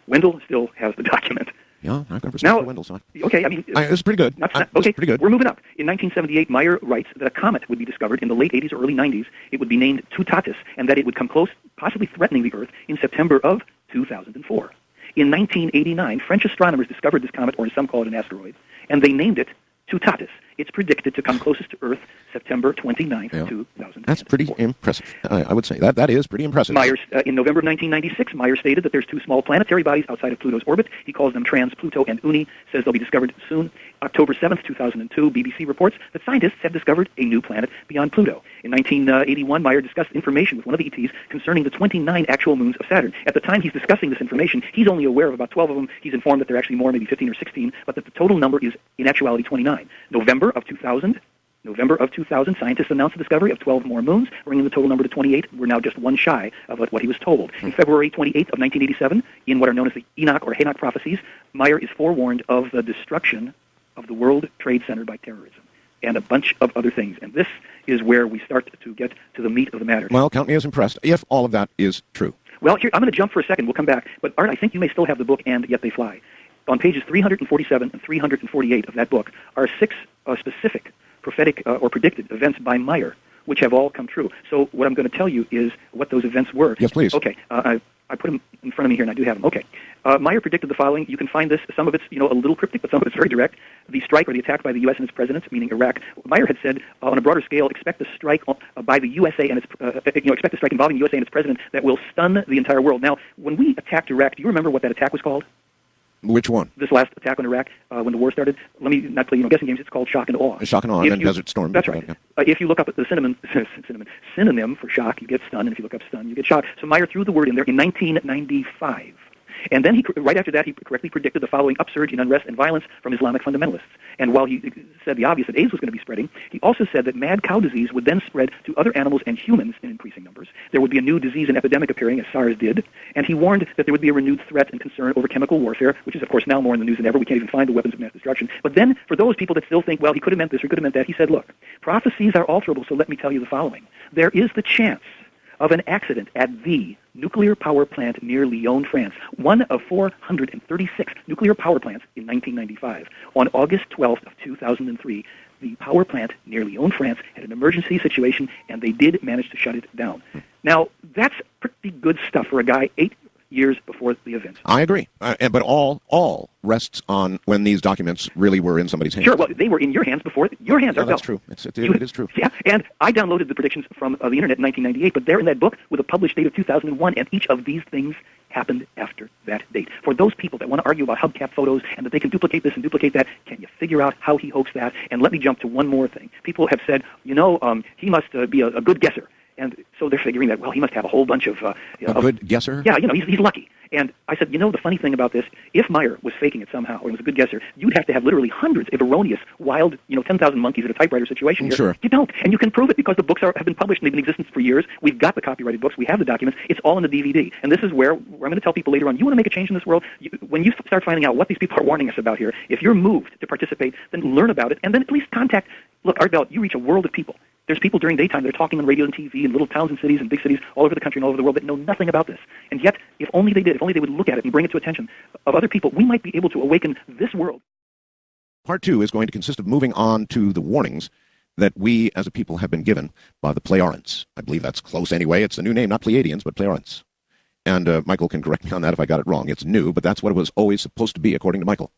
Wendell still has the document. Yeah, I've got respect for Wendell. So okay, I mean... it's pretty good. Okay, pretty good. We're moving up. In 1978, Meyer writes that a comet would be discovered in the late 80s or early 90s. It would be named Tutatis, and that it would come close, possibly threatening the Earth, in September of 2004. In 1989, French astronomers discovered this comet, or some call it an asteroid, and they named it Tutatis. It's predicted to come closest to Earth September 29th, 2004. That's pretty impressive. I would say that is pretty impressive. In November of 1996, Meyer stated that there's 2 small planetary bodies outside of Pluto's orbit. He calls them Trans-Pluto and Uni, says they'll be discovered soon. October 7th, 2002, BBC reports that scientists have discovered a new planet beyond Pluto. In 1981, Meyer discussed information with one of the ETs concerning the 29 actual moons of Saturn. At the time he's discussing this information, he's only aware of about 12 of them. He's informed that there are actually more, maybe 15 or 16, but that the total number is, in actuality, 29. November of 2000, scientists announced the discovery of 12 more moons, bringing the total number to 28. We're now just one shy of what he was told. In February 28th of 1987, in what are known as the Enoch or Hanok prophecies, Meyer is forewarned of the destruction of the World Trade Center by terrorism and a bunch of other things. And this is where we start to get to the meat of the matter. Well, count me as impressed, if all of that is true. Well, here, I'm going to jump for a second. We'll come back. But, Art, I think you may still have the book, And Yet They Fly. On pages 347 and 348 of that book are 6 specific prophetic or predicted events by Meyer, which have all come true. So what I'm going to tell you is what those events were. Yes, please. Okay. I put them in front of me here, and I do have them. Okay. Meyer predicted the following. You can find this. Some of it's, a little cryptic, but some of it's very direct. The strike or the attack by the U.S. and its presidents, meaning Iraq. Meyer had said, on a broader scale, expect a strike by the USA and its, expect a strike involving the USA and its president that will stun the entire world. Now, when we attacked Iraq, do you remember what that attack was called? Which one? This last attack on Iraq, when the war started. Let me not play guessing games. It's called shock and awe. Shock and awe, and then Desert Storm. That's right. If you look up at the synonym for shock, you get stun, and if you look up stun, you get shock. So Meyer threw the word in there in 1995. And then right after that, he correctly predicted the following upsurge in unrest and violence from Islamic fundamentalists. And while he said the obvious that AIDS was going to be spreading, he also said that mad cow disease would then spread to other animals and humans in increasing numbers. There would be a new disease and epidemic appearing, as SARS did. And he warned that there would be a renewed threat and concern over chemical warfare, which is, of course, now more in the news than ever. We can't even find the weapons of mass destruction. But then, for those people that still think, well, he could have meant this or could have meant that, he said, look, prophecies are alterable, so let me tell you the following. There is the chance of an accident at the nuclear power plant near Lyon, France, one of 436 nuclear power plants in 1995. On August 12th of 2003, the power plant near Lyon, France, had an emergency situation, and they did manage to shut it down. Now, that's pretty good stuff for a guy years before the event. I agree. But all rests on when these documents really were in somebody's hands. Sure, well, they were in your hands before your hands. Yeah, that's true. It is true. Yeah, and I downloaded the predictions from the internet in 1998, but they're in that book with a published date of 2001, and each of these things happened after that date. For those people that want to argue about hubcap photos and that they can duplicate this and duplicate that, can you figure out how he hoaxed that? And let me jump to one more thing. People have said, he must be a good guesser. And so they're figuring that, well, he must have a whole bunch of... a good guesser? Yeah, he's lucky. And I said, the funny thing about this, if Meyer was faking it somehow, or was a good guesser, you'd have to have literally hundreds of erroneous, wild, 10,000 monkeys at a typewriter situation here. Sure. You don't. And you can prove it because the books have been published and they've been in existence for years. We've got the copyrighted books. We have the documents. It's all in the DVD. And this is where I'm going to tell people later on, you want to make a change in this world? When you start finding out what these people are warning us about here, if you're moved to participate, then learn about it, and then at least contact... Look, Art Bell, you reach a world of people. There's people during daytime that are talking on radio and TV in little towns and cities and big cities all over the country and all over the world that know nothing about this. And yet, if only they did, if only they would look at it and bring it to attention of other people, we might be able to awaken this world. Part 2 is going to consist of moving on to the warnings that we as a people have been given by the Pleiadians. I believe that's close anyway. It's a new name, not Pleiadians, but Pleiadians. And Michael can correct me on that if I got it wrong. It's new, but that's what it was always supposed to be, according to Michael.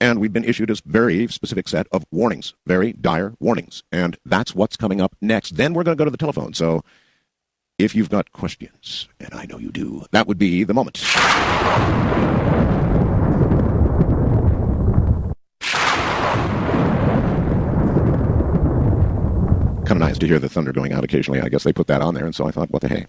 And we've been issued a very specific set of warnings, very dire warnings. And that's what's coming up next. Then we're going to go to the telephone. So if you've got questions, and I know you do, that would be the moment. Kind of nice to hear the thunder going out occasionally. I guess they put that on there, and so I thought, what the hey.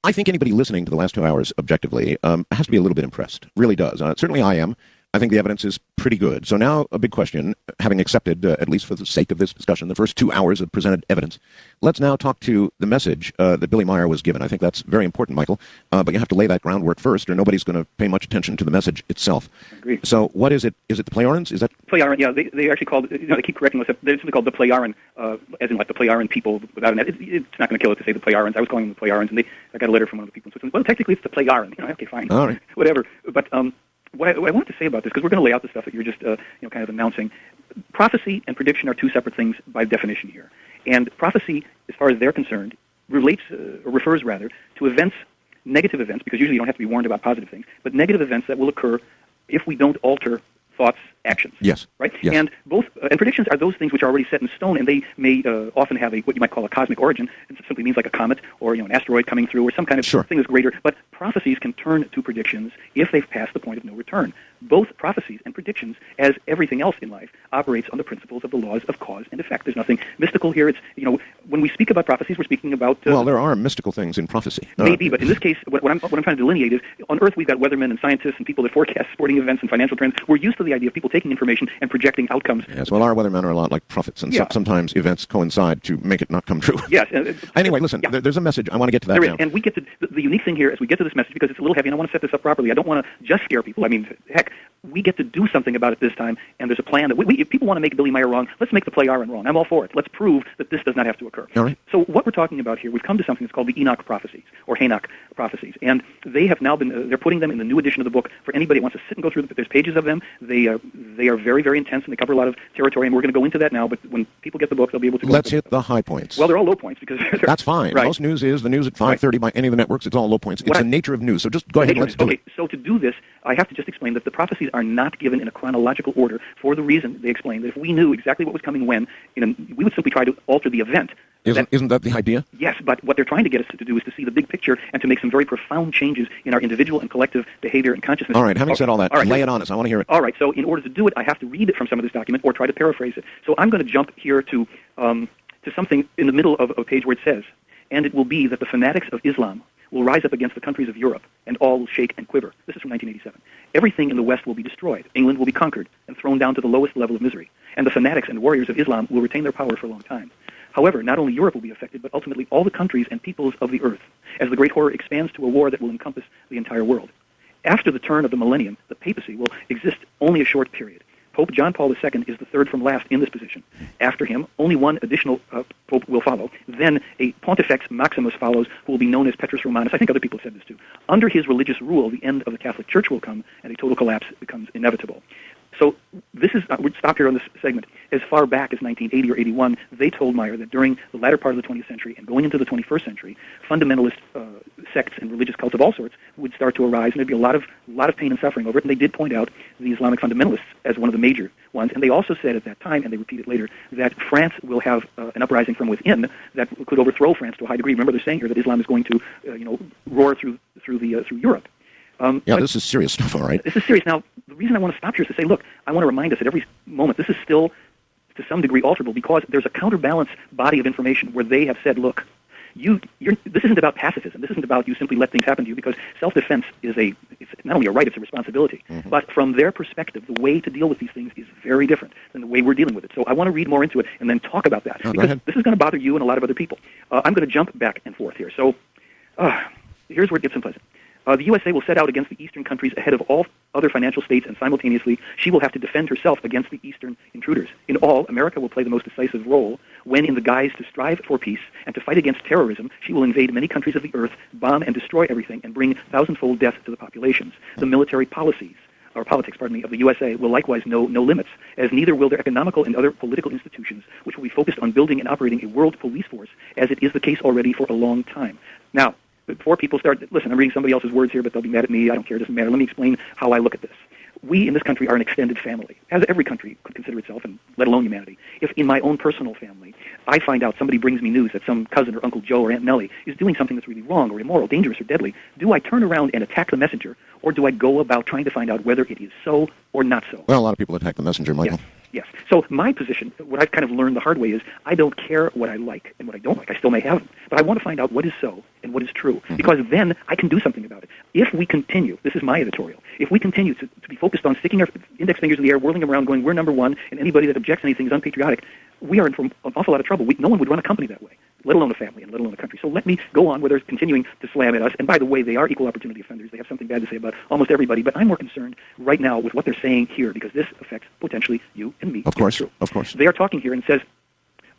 I think anybody listening to the last 2 hours objectively has to be a little bit impressed. Really does. Certainly I am. I think the evidence is pretty good. So now a big question, having accepted, at least for the sake of this discussion, the first 2 hours of presented evidence, let's now talk to the message that Billy Meyer was given. I think that's very important, Michael, but you have to lay that groundwork first, or nobody's going to pay much attention to the message itself. I agree. So what is it? Is it the Pleiadians? Is that... Pleiadian, yeah. They actually called, they keep correcting us. They're simply called the Pleiadian, as in like the Pleiadian people without an... It's not going to kill it to say the Pleiadians. I was calling them the Pleiadians, and I got a letter from one of the people in Switzerland. Well, technically it's the Pleiadian. Okay, fine. All right. Whatever. But... What I want to say about this, because we're going to lay out the stuff that you're just kind of announcing, prophecy and prediction are two separate things by definition here. And prophecy, as far as they're concerned, relates, or refers rather, to events, negative events, because usually you don't have to be warned about positive things, but negative events that will occur if we don't alter thoughts, actions. Yes. Right? Yes. And and predictions are those things which are already set in stone, and they may often have what you might call a cosmic origin. It simply means like a comet or an asteroid coming through or some kind of thing that's greater. But prophecies can turn to predictions if they've passed the point of no return. Both prophecies and predictions, as everything else in life, operates on the principles of the laws of cause and effect. There's nothing mystical here. It's when we speak about prophecies, we're speaking about well, there are mystical things in prophecy. Maybe, but in this case, what I'm trying to delineate is on Earth we've got weathermen and scientists and people that forecast sporting events and financial trends. We're used to the idea of people taking information and projecting outcomes. Yes, well, our weathermen are a lot like prophets, and sometimes events coincide to make it not come true. Yes. Anyway, listen, there's a message. I want to get to that now. And we get to the unique thing here as we get to this message, because it's a little heavy, and I want to set this up properly. I don't want to just scare people. I mean, heck, we get to do something about it this time, and there's a plan that if people want to make Billy Meyer wrong, let's make the Pleiadian wrong. I'm all for it. Let's prove that this does not have to occur. All right. So what we're talking about here, we've come to something that's called the Enoch prophecies, or Hanok prophecies, and they have now been, they're putting them in the new edition of the book for anybody who wants to sit and go through them. There's pages of them. They are very, very intense, and they cover a lot of territory, and we're going to go into that now, but when people get the book, they'll be able to go Let's hit the high points. Well, they're all low points, because... That's fine. Right. Most news is the news at 5:30 by any of the networks. It's all low points. It's the nature of news. So just go ahead, let's do it. Okay, so to do this, I have to just explain that the prophecies are not given in a chronological order for the reason they explain that if we knew exactly what was coming when, we would simply try to alter the event. Isn't that the idea? Yes, but what they're trying to get us to do is to see the big picture and to make some very profound changes in our individual and collective behavior and consciousness. All right, having said all that, lay it on us. I want to hear it. All right, so in order to do it, I have to read it from some of this document or try to paraphrase it. So I'm going to jump here to something in the middle of a page where it says, and it will be that the fanatics of Islam will rise up against the countries of Europe, and all will shake and quiver. This is from 1987. Everything in the West will be destroyed. England will be conquered and thrown down to the lowest level of misery. And the fanatics and warriors of Islam will retain their power for a long time. However, not only Europe will be affected, but ultimately all the countries and peoples of the earth, as the great horror expands to a war that will encompass the entire world. After the turn of the millennium, the papacy will exist only a short period. Pope John Paul II is the third from last in this position. After him, only one additional pope will follow. Then a Pontifex Maximus follows, who will be known as Petrus Romanus. I think other people have said this too. Under his religious rule, the end of the Catholic Church will come, and a total collapse becomes inevitable. So this is, we'll stop here on this segment. As far back as 1980 or 81, they told Meyer that during the latter part of the 20th century and going into the 21st century, fundamentalist sects and religious cults of all sorts would start to arise, and there'd be a lot of pain and suffering over it. And they did point out the Islamic fundamentalists as one of the major ones. And they also said at that time, and they repeat it later, that France will have an uprising from within that could overthrow France to a high degree. Remember, they're saying here that Islam is going to, roar through Europe. This is serious stuff, all right? This is serious. Now, the reason I want to stop here is to say, look, I want to remind us at every moment, this is still, to some degree, alterable because there's a counterbalance body of information where they have said, look, this isn't about pacifism. This isn't about you simply let things happen to you because self-defense is it's not only a right, it's a responsibility. Mm-hmm. But from their perspective, the way to deal with these things is very different than the way we're dealing with it. So I want to read more into it and then talk about that because this is going to bother you and a lot of other people. I'm going to jump back and forth here. So here's where it gets unpleasant. The USA will set out against the Eastern countries ahead of all other financial states, and simultaneously, she will have to defend herself against the Eastern intruders. In all, America will play the most decisive role when, in the guise to strive for peace and to fight against terrorism, she will invade many countries of the earth, bomb and destroy everything, and bring thousandfold death to the populations. The military politics, of the USA will likewise know no limits, as neither will their economical and other political institutions, which will be focused on building and operating a world police force, as it is the case already for a long time. Now, before people start, listen, I'm reading somebody else's words here, but they'll be mad at me. I don't care. It doesn't matter. Let me explain how I look at this. We in this country are an extended family, as every country could consider itself, and let alone humanity. If in my own personal family, I find out somebody brings me news that some cousin or Uncle Joe or Aunt Nellie is doing something that's really wrong or immoral, dangerous or deadly, do I turn around and attack the messenger, or do I go about trying to find out whether it is so or not so? Well, a lot of people attack the messenger, Michael. Yes. So my position, what I've kind of learned the hard way is I don't care what I like and what I don't like. I still may have them. But I want to find out what is so and what is true. Mm-hmm. Because then I can do something about it. If we continue, this is my editorial, if we continue to be focused on sticking our index fingers in the air, whirling them around, going, we're number one, and anybody that objects to anything is unpatriotic, we are in for an awful lot of trouble. No one would run a company that way, let alone a family and let alone a country. So let me go on where they're continuing to slam at us. And by the way, they are equal opportunity offenders. They have something bad to say about almost everybody. But I'm more concerned right now with what they're saying here because this affects potentially you and me. Of course. Of course. They are talking here and says,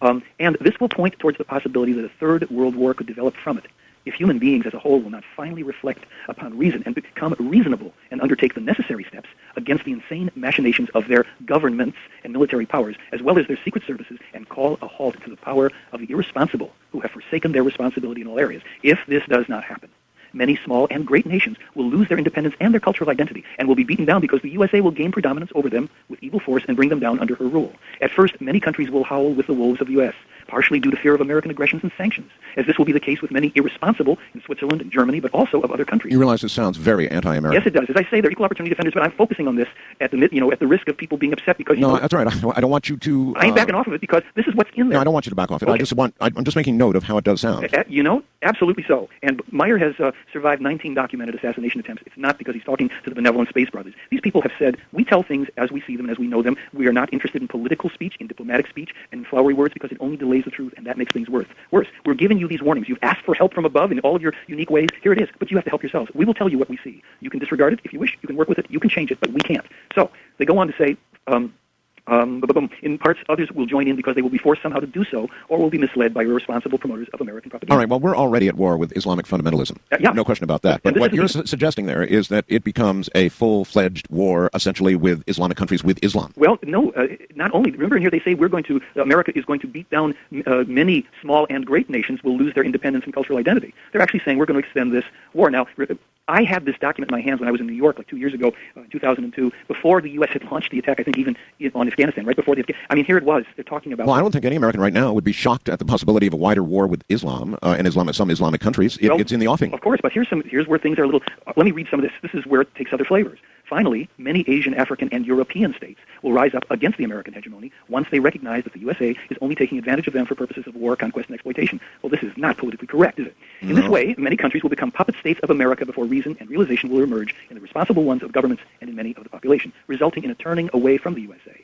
and this will point towards the possibility that a third world war could develop from it. If human beings as a whole will not finally reflect upon reason and become reasonable and undertake the necessary steps against the insane machinations of their governments and military powers, as well as their secret services, and call a halt to the power of the irresponsible who have forsaken their responsibility in all areas. If this does not happen, many small and great nations will lose their independence and their cultural identity and will be beaten down because the USA will gain predominance over them with evil force and bring them down under her rule. At first, many countries will howl with the wolves of the U.S., partially due to fear of American aggressions and sanctions, as this will be the case with many irresponsible in Switzerland and Germany, but also of other countries. You realize this sounds very anti-American. Yes, it does. As I say, they're equal opportunity defenders, but I'm focusing on this at the risk of people being upset because that's right. I don't want you to. I ain't backing off of it because this is what's in there. No, I don't want you to back off it. Okay. I'm just making note of how it does sound. Absolutely so. And Meyer has survived 19 documented assassination attempts. It's not because he's talking to the benevolent space brothers. These people have said, we tell things as we see them and as we know them. We are not interested in political speech, in diplomatic speech, and in flowery words because it only delays the truth, and that makes things worse. We're giving you these warnings. You've asked for help from above in all of your unique ways. Here it is, but you have to help yourselves. We will tell you what we see. You can disregard it if you wish. You can work with it. You can change it, but we can't. So they go on to say, in parts, others will join in because they will be forced somehow to do so, or will be misled by irresponsible promoters of American propaganda. All right, well, we're already at war with Islamic fundamentalism. No question about that. But what you're suggesting there is that it becomes a full-fledged war, essentially, with Islamic countries with Islam. Well, no, not only. Remember in here they say America is going to beat down many small and great nations will lose their independence and cultural identity. They're actually saying we're going to extend this war. Now, I had this document in my hands when I was in New York like 2 years ago, 2002, before the U.S. had launched the attack, I think even on Afghanistan, right before here it was. They're talking about... Well, I don't think any American right now would be shocked at the possibility of a wider war with Islam and some Islamic countries. It's in the offing. Of course, but here's where things are a little... let me read some of this. This is where it takes other flavors. Finally, many Asian, African, and European states will rise up against the American hegemony once they recognize that the USA is only taking advantage of them for purposes of war, conquest, and exploitation. Well, this is not politically correct, is it? In this way, many countries will become puppet states of America before reason and realization will emerge in the responsible ones of governments and in many of the population, resulting in a turning away from the USA.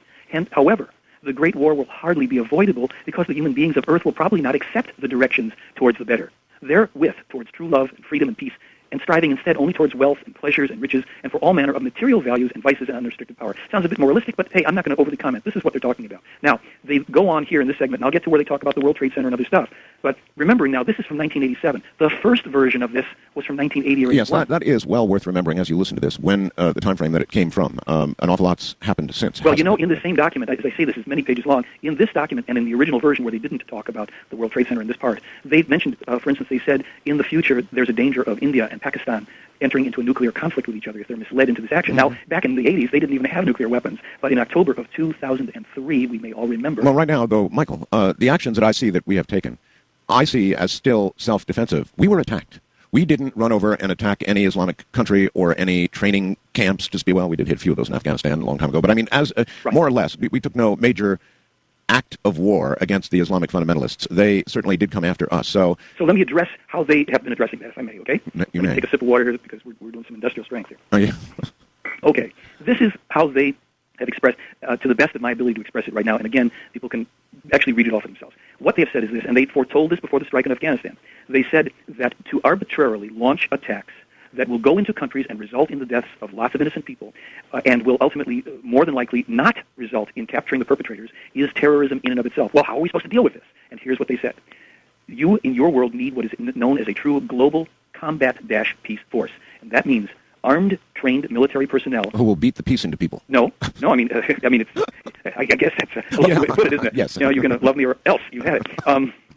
However, the Great War will hardly be avoidable because the human beings of Earth will probably not accept the directions towards the better. Therewith, towards true love and freedom and peace, and striving instead only towards wealth and pleasures and riches and for all manner of material values and vices and unrestricted power. Sounds a bit moralistic, but hey, I'm not going to overly comment. This is what they're talking about. Now, they go on here in this segment, and I'll get to where they talk about the World Trade Center and other stuff. But remembering now, this is from 1987. The first version of this was from 1980 or 81. Yes, that is well worth remembering as you listen to this, when the time frame that it came from. An awful lot's happened since. Well, you know, in the same document, as I say, this is many pages long, in this document and in the original version where they didn't talk about the World Trade Center in this part, they mentioned, for instance, they said, in the future, there's a danger of India and Pakistan entering into a nuclear conflict with each other if they're misled into this action. Now, back in the 80s, they didn't even have nuclear weapons, but in October of 2003, we may all remember... Well, right now, though, Michael, the actions that I see that we have taken, I see as still self-defensive. We were attacked. We didn't run over and attack any Islamic country or any training camps. Just be well, we did hit a few of those in Afghanistan a long time ago. But I mean, as more or less, we took no major act of war against the Islamic fundamentalists. They certainly did come after us. So let me address how they have been addressing that, if I may. Okay. You may may take a sip of water here because we're doing some industrial strength here. Oh yeah. Okay. This is how they have expressed, to the best of my ability to express it right now. And again, people can actually read it all for themselves. What they have said is this, and they foretold this before the strike in Afghanistan. They said that to arbitrarily launch attacks that will go into countries and result in the deaths of lots of innocent people and will ultimately, more than likely, not result in capturing the perpetrators is terrorism in and of itself. Well, how are we supposed to deal with this? And here's what they said. You, in your world, need what is known as a true global combat-peace force. And that means armed, trained military personnel who will beat the peace into people. No. I mean, it's. I guess that's a lovely way to put it, isn't it? Yes. You know, you're going to love me or else you had it.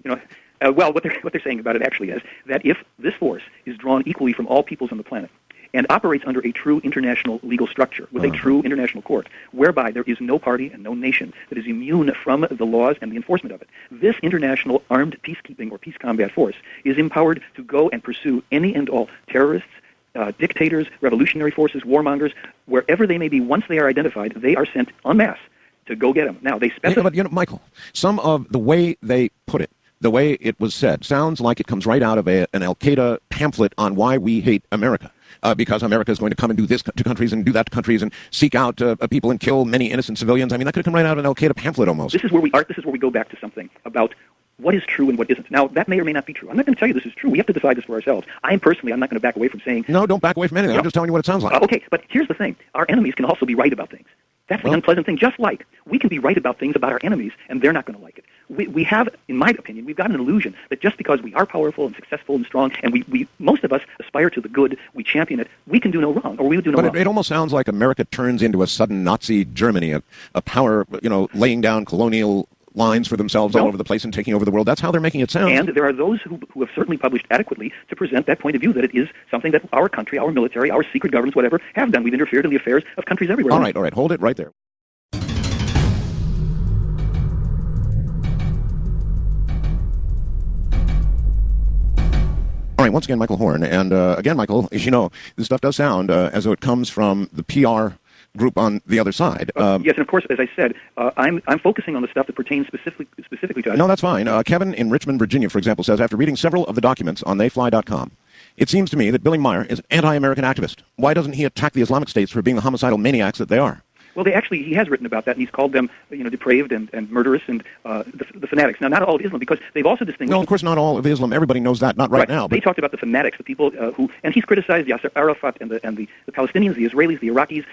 Well, what they're saying about it actually is that if this force is drawn equally from all peoples on the planet and operates under a true international legal structure with a true international court, whereby there is no party and no nation that is immune from the laws and the enforcement of it, this international armed peacekeeping or peace combat force is empowered to go and pursue any and all terrorists, dictators, revolutionary forces, warmongers, wherever they may be. Once they are identified, they are sent en masse to go get them. Now, they specify... Yeah, but, Michael, some of the way they put it, the way it was said, sounds like it comes right out of an Al-Qaeda pamphlet on why we hate America. Because America is going to come and do this to countries and do that to countries and seek out people and kill many innocent civilians. I mean, that could have come right out of an Al-Qaeda pamphlet almost. This is where we go back to something about what is true and what isn't. Now, that may or may not be true. I'm not going to tell you this is true. We have to decide this for ourselves. I'm not going to back away from saying... No, don't back away from anything. I'm just telling you what it sounds like. Okay, but here's the thing. Our enemies can also be right about things. That's the unpleasant thing. Just like we can be right about things about our enemies, and they're not going to like it. We have, in my opinion, we've got an illusion that just because we are powerful and successful and strong, and we most of us aspire to the good, we champion it, we can do no wrong, or we would do no wrong. But it almost sounds like America turns into a sudden Nazi Germany, a power, laying down colonial lines for themselves all over the place and taking over the world. That's how they're making it sound. And there are those who have certainly published adequately to present that point of view, that it is something that our country, our military, our secret governments, whatever, have done. We've interfered in the affairs of countries everywhere. All right. Hold it right there. All right, once again, Michael Horn. And again, Michael, as you know, this stuff does sound as though it comes from the PR group on the other side. Yes, and of course, as I said, I'm focusing on the stuff that pertains specifically to us. No, that's fine. Kevin in Richmond, Virginia, for example, says, after reading several of the documents on theyfly.com, it seems to me that Billy Meyer is an anti-American activist. Why doesn't he attack the Islamic states for being the homicidal maniacs that they are? Well, he has written about that, and he's called them, depraved and murderous and the fanatics. Now, not all of Islam, because they've also distinguished... No, of course not all of Islam. Everybody knows that, not right now. But they talked about the fanatics, the people who... And he's criticized Yasser Arafat and the Palestinians, the Israelis, the Iraqis.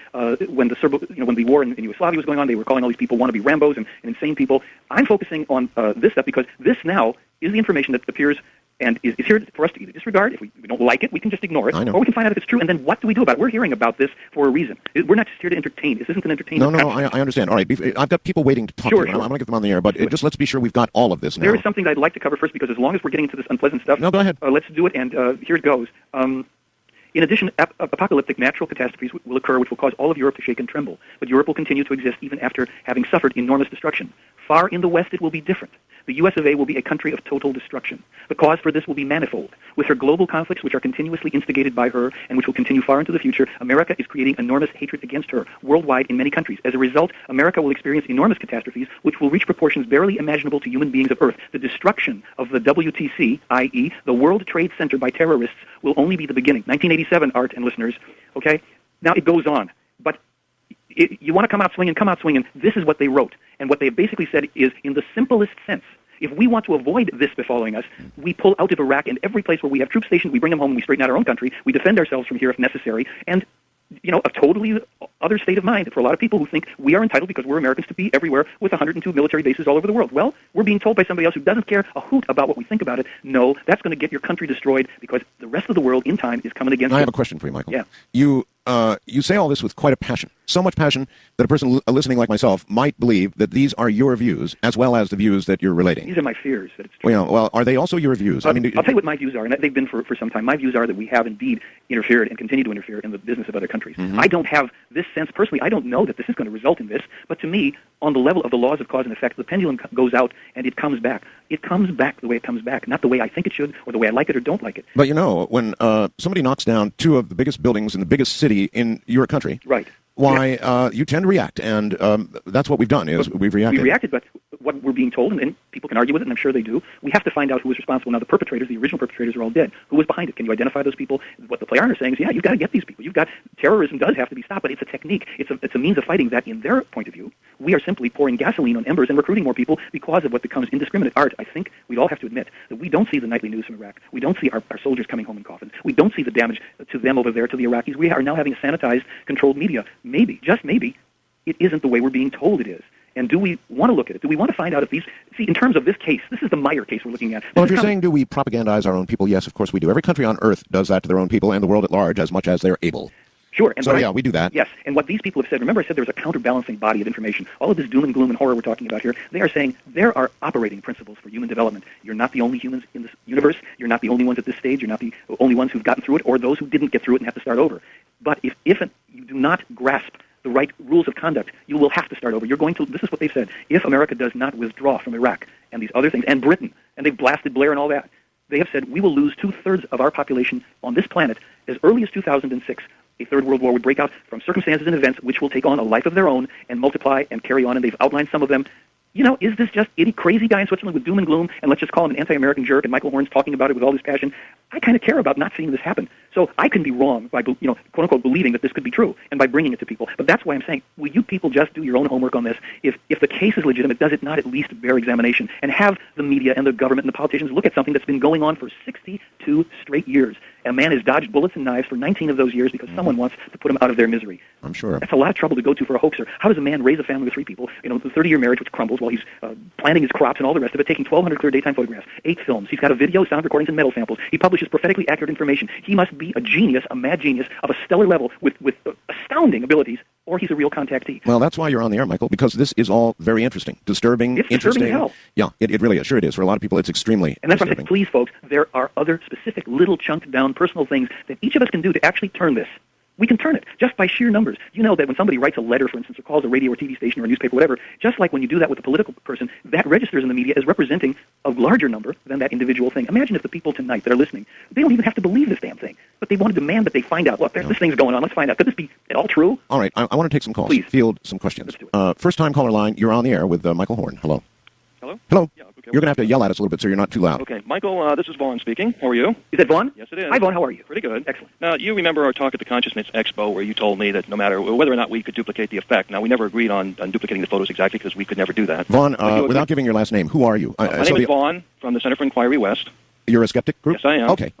When the war in Yugoslavia was going on, they were calling all these people wannabe Rambos and insane people. I'm focusing on this stuff because this now is the information that appears and is here for us to either disregard. If we don't like it, we can just ignore it, or we can find out if it's true, and then what do we do about it? We're hearing about this for a reason. We're not just here to entertain. This isn't an entertainment. No, I understand. All right, I've got people waiting to talk to you. I'm going to get them on the air, but just let's be sure we've got all of this now. There is something that I'd like to cover first, because as long as we're getting into this unpleasant stuff... No, go ahead. Let's do it, and here it goes. In addition, apocalyptic natural catastrophes will occur which will cause all of Europe to shake and tremble, but Europe will continue to exist even after having suffered enormous destruction. Far in the West, it will be different. The US of A will be a country of total destruction. The cause for this will be manifold. With her global conflicts, which are continuously instigated by her and which will continue far into the future, America is creating enormous hatred against her worldwide in many countries. As a result, America will experience enormous catastrophes which will reach proportions barely imaginable to human beings of Earth. The destruction of the WTC, i.e., the World Trade Center by terrorists, will only be the beginning. 1987, Art and listeners. Okay? Now it goes on. But you want to come out swinging, this is what they wrote. And what they basically said is, in the simplest sense, If we want to avoid this befalling us, we pull out of Iraq, and every place where we have troops stationed, we bring them home, and we straighten out our own country, we defend ourselves from here if necessary, and a totally other state of mind for a lot of people who think we are entitled because we're Americans to be everywhere with 102 military bases all over the world. Well, we're being told by somebody else who doesn't care a hoot about what we think about it, no, that's going to get your country destroyed because the rest of the world in time is coming against you. I have a question for you, Michael. Yeah. You say all this with quite a passion, so much passion that a person listening like myself might believe that these are your views as well as the views that you're relating. These are my fears. That it's true. Well, are they also your views? I'll tell you what my views are, and they've been for some time. My views are that we have indeed interfered and continue to interfere in the business of other countries. I don't have this sense personally. I don't know that this is going to result in this, but to me, on the level of the laws of cause and effect, the pendulum goes out and it comes back. It comes back the way it comes back, not the way I think it should or the way I like it or don't like it. But when somebody knocks down two of the biggest buildings in the biggest city in your country, right? Why you tend to react, and that's what we've done. We've reacted. We reacted, but what we're being told, and people can argue with it, and I'm sure they do. We have to find out who was responsible. Now, the perpetrators, the original perpetrators, are all dead. Who was behind it? Can you identify those people? What the players are saying is, yeah, you've got to get these people. Terrorism does have to be stopped, but it's a technique. It's a means of fighting that, in their point of view, we are simply pouring gasoline on embers and recruiting more people because of what becomes indiscriminate art. I think we'd all have to admit that we don't see the nightly news from Iraq. We don't see our soldiers coming home in coffins. We don't see the damage to them over there, to the Iraqis. We are now having a sanitized, controlled media. Maybe, just maybe, it isn't the way we're being told it is. And do we want to look at it? Do we want to find out if these... See, in terms of this case, this is the Meyer case we're looking at. Well, if you're saying, do we propagandize our own people? Yes, of course we do. Every country on earth does that to their own people and the world at large as much as they're able. Sure. And we do that. Yes, and what these people have said, remember I said there was a counterbalancing body of information. All of this doom and gloom and horror we're talking about here, they are saying there are operating principles for human development. You're not the only humans in this universe. You're not the only ones at this stage. You're not the only ones who've gotten through it or those who didn't get through it and have to start over. But if you do not grasp the right rules of conduct, you will have to start over. This is what they've said, if America does not withdraw from Iraq and these other things, and Britain, and they've blasted Blair and all that, they have said we will lose 2/3 of our population on this planet as early as 2006. A third world war would break out from circumstances and events which will take on a life of their own and multiply and carry on, and they've outlined some of them. Is this just any crazy guy in Switzerland with doom and gloom, and let's just call him an anti-American jerk, and Michael Horn's talking about it with all this passion? I kind of care about not seeing this happen. So I can be wrong by, quote-unquote, believing that this could be true, and by bringing it to people. But that's why I'm saying, will you people just do your own homework on this? If the case is legitimate, does it not at least bear examination? And have the media and the government and the politicians look at something that's been going on for 62 straight years. A man has dodged bullets and knives for 19 of those years because someone wants to put him out of their misery. I'm sure. That's a lot of trouble to go to for a hoaxer. How does a man raise a family with 3 people, the 30-year marriage which crumbles while he's planting his crops and all the rest of it, taking 1,200 clear daytime photographs, 8 films. He's got a video, sound recordings, and metal samples. He publishes prophetically accurate information. He must be a genius, a mad genius of a stellar level with astounding abilities, or he's a real contactee. Well, that's why you're on the air, Michael, because this is all very interesting, disturbing, it's interesting. Disturbing hell. Yeah, it really is. Sure it is. For a lot of people, it's extremely And that's disturbing. what I'm saying. Please, folks, there are other specific little chunked down personal things that each of us can do to actually turn this. We can turn it just by sheer numbers. You know that when somebody writes a letter, for instance, or calls a radio or TV station or a newspaper, whatever, just like when you do that with a political person, that registers in the media as representing a larger number than that individual thing. Imagine if the people tonight that are listening, they don't even have to believe this damn thing, but they want to demand that they find out, look, this thing's going on, let's find out. Could this be at all true? All right, I want to take some calls. Please. Field some questions. Let's do it. First-time caller line, you're on the air with Michael Horn. Hello. Hello? Hello. Yeah, okay. You're going to have to yell at us a little bit so you're not too loud. Okay. Michael, this is Vaughn speaking. How are you? Is that Vaughn? Yes, it is. Hi, Vaughn. How are you? Pretty good. Excellent. Now, you remember our talk at the Consciousness Expo where you told me that no matter whether or not we could duplicate the effect. Now, we never agreed on duplicating the photos exactly because we could never do that. Vaughn, without giving your last name, who are you? My name is Vaughn from the Center for Inquiry West. You're a skeptic group? Yes, I am. Okay.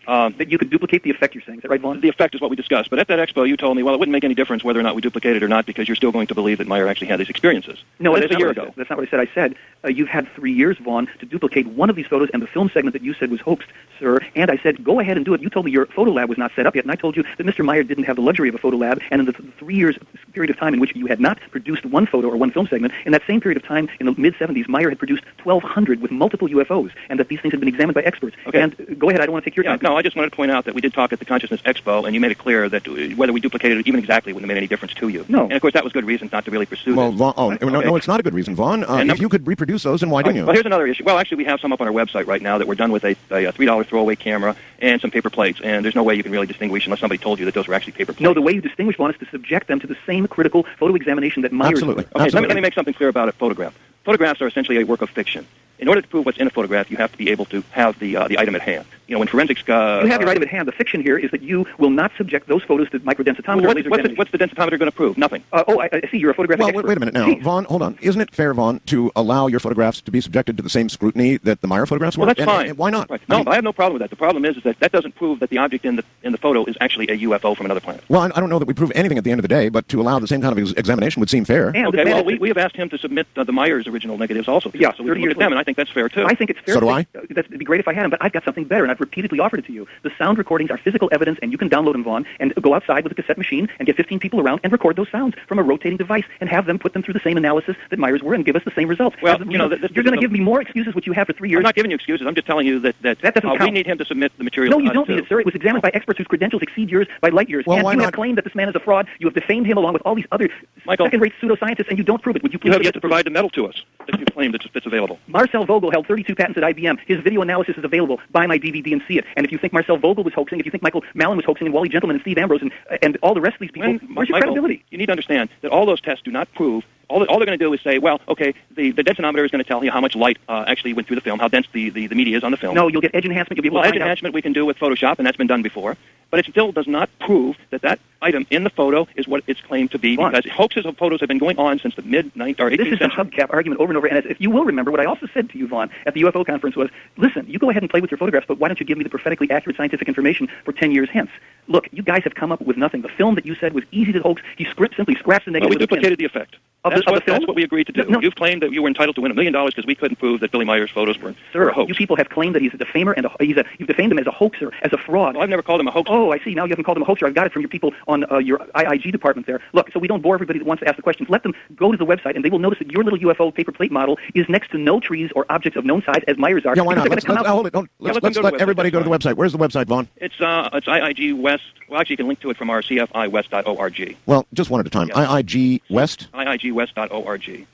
That you could duplicate the effect, you're saying. Is that right, Vaughn? The effect is what we discussed. But at that expo, you told me, well, it wouldn't make any difference whether or not we duplicate it or not because you're still going to believe that Meyer actually had these experiences. No, that's a year ago. That's not what I said. I said you've had 3 years, Vaughn, to duplicate one of these photos and the film segment that you said was hoaxed, sir. And I said, go ahead and do it. You told me your photo lab was not set up yet, and I told you that Mr. Meyer didn't have the luxury of a photo lab. And in the 3 years period of time in which you had not produced one photo or one film segment, in that same period of time, in the mid-'70s, Meyer had produced 1,200 with multiple UFOs, and that these things had been examined by experts. Okay. And go ahead. I don't want to take your time. No, I just wanted to point out that we did talk at the Consciousness Expo, and you made it clear that whether we duplicated it even exactly wouldn't have made any difference to you. No. And, of course, that was good reasons not to really pursue Well, this. Vaughn, no, it's not a good reason, Vaughn. If you could reproduce those, then why didn't you? Well, here's another issue. Well, actually, we have some up on our website right now that were done with a $3 throwaway camera and some paper plates, and there's no way you can really distinguish unless somebody told you that those were actually paper plates. No, the way you distinguish, Vaughn, is to subject them to the same critical photo examination that Meyer... Absolutely. Okay, let me make something clear about a photograph. photographs are essentially a work of fiction. In order to prove what's in a photograph, you have to be able to have the item at hand. You know, when forensics... you have your item at hand. The fiction here is that you will not subject those photos to microdensitometer or laser examination. What's the densitometer going to prove? Nothing. I see. You're a photographic expert. Wait a minute now. Jeez. Vaughn, hold on. Isn't it fair, Vaughn, to allow your photographs to be subjected to the same scrutiny that the Meyer photographs were? Well, that's fine. And why not? Right. No, I have no problem with that. The problem is that doesn't prove that the object in the photo is actually a UFO from another planet. Well, I don't know that we prove anything at the end of the day, but to allow the same kind of examination would seem fair. Okay, well, we have asked him to submit the Meyer's original negatives also. Yeah, so we can look at them, and I think that's fair, too. I think it's fair. So do I. That'd be great if I had them, but I've got something better, and I've repeatedly offered it to you. The sound recordings are physical evidence, and you can download them, Vaughn, and go outside with a cassette machine and get 15 people around and record those sounds from a rotating device and have them put them through the same analysis that Meyer's were and give us the same results. Well, you're going to give me more excuses, which you have for 3 years. I'm not giving you excuses. I'm just telling you that we need him to submit the material. No, you don't need it, sir. It was examined by experts whose credentials exceed yours by light years. Well, and why you not? have claimed that this man is a fraud. You have defamed him along with all these other second-rate pseudoscientists, and you don't prove it. Would you please have yet to provide the metal to us that you claim that's available? Marcel Vogel held 32 patents at IBM. His video analysis is available. Buy my DVD and see it. And if you think Marcel Vogel was hoaxing, if you think Michael Mallon was hoaxing, and Wally Gentleman and Steve Ambrose and all the rest of these people, where's your credibility? You need to understand that all those tests do not prove. All they're going to do is say, well, okay, the densitometer is going to tell you how much light actually went through the film, how dense the media is on the film. No, you'll get edge enhancement. You'll be able to edge enhancement we can do with Photoshop, and that's been done before. But it still does not prove that item in the photo is what it's claimed to be, because hoaxes of photos have been going on since the mid-18th or 18th century. This is a hubcap argument over and over. And if you will remember, what I also said to you, Vaughn, at the UFO conference was, listen, you go ahead and play with your photographs, but why don't you give me the prophetically accurate scientific information for 10 years hence? Look, you guys have come up with nothing. The film that you said was easy to hoax, he simply scratched the negative. Well, we duplicated the effect. That's what we agreed to do. No. You've claimed that you were entitled to win $1 million because we couldn't prove that Billy Meyer's photos were a hoax. You people have claimed that he's a defamer and you've defamed him as a hoaxer, as a fraud. Well, I've never called him a hoaxer. Oh, I see. Now you haven't called him a hoaxer. I've got it from your people on your IIG department there. Look, so we don't bore everybody that wants to ask the questions. Let them go to the website, and they will notice that your little UFO paper plate model is next to no trees or objects of known size as Meyer's are. Yeah, why not? Let's let everybody go to the website. Where's the website, Vaughn? It's IIG West. Well, actually, you can link to it from our CFIWest.org. Well, just one at a time. Yes. IIG West? IIGWest.org.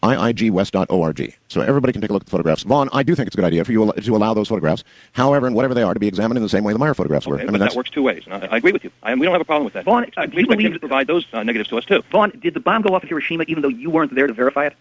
IIGWest.org. So everybody can take a look at the photographs. Vaughn, I do think it's a good idea for you to allow those photographs, however and whatever they are, to be examined in the same way the Meyer photographs were. I mean, that works two ways, and I agree with you. We don't have a problem with that. Vaughn, we expect him to provide those negatives to us, too. Vaughn, did the bomb go off at Hiroshima even though you weren't there to verify it?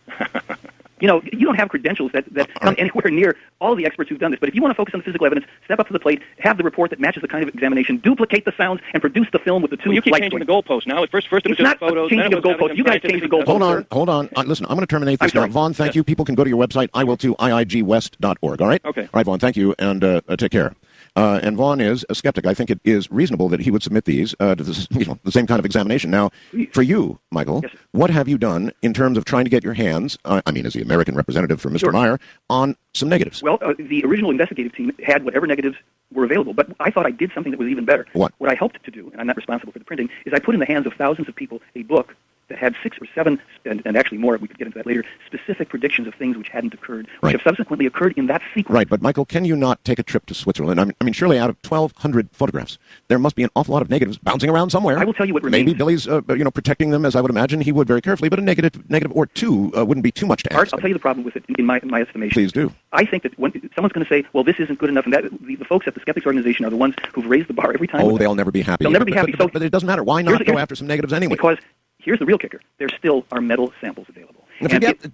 You know, you don't have credentials that come anywhere near all the experts who've done this. But if you want to focus on the physical evidence, step up to the plate, have the report that matches the kind of examination, duplicate the sounds, and produce the film with the two you keep light changing the goalpost now. First it was it's just not photos. Changing the goalpost. You guys changed the goalpost. Hold on. Listen, I'm going to terminate this now. Vaughn, thank you. People can go to your website. I will to iigwest.org. All right? Okay. All right, Vaughn, thank you, and take care. And Vaughn is a skeptic. I think it is reasonable that he would submit these to the same kind of examination. Now, for you, Michael, yes, what have you done in terms of trying to get your hands, as the American representative for Mr. Meyer, on some negatives? Well, the original investigative team had whatever negatives were available, but I thought I did something that was even better. What? What I helped to do, and I'm not responsible for the printing, is I put in the hands of thousands of people a book that had 6 or 7, and actually more, we could get into that later, specific predictions of things which hadn't occurred, which have subsequently occurred in that sequence. Right, but Michael, can you not take a trip to Switzerland? I mean, surely out of 1,200 photographs, there must be an awful lot of negatives bouncing around somewhere. I will tell you what remains. Maybe Billy's, protecting them, as I would imagine he would very carefully, but a negative or two wouldn't be too much to ask. Art, I'll tell you the problem with it, in my estimation. Please do. I think that when someone's going to say, well, this isn't good enough, and that the folks at the Skeptics Organization are the ones who've raised the bar every time. Oh, they'll never be happy. They'll never be happy. But it doesn't matter. Why not go after some negatives anyway? Because here's the real kicker. There still are metal samples available.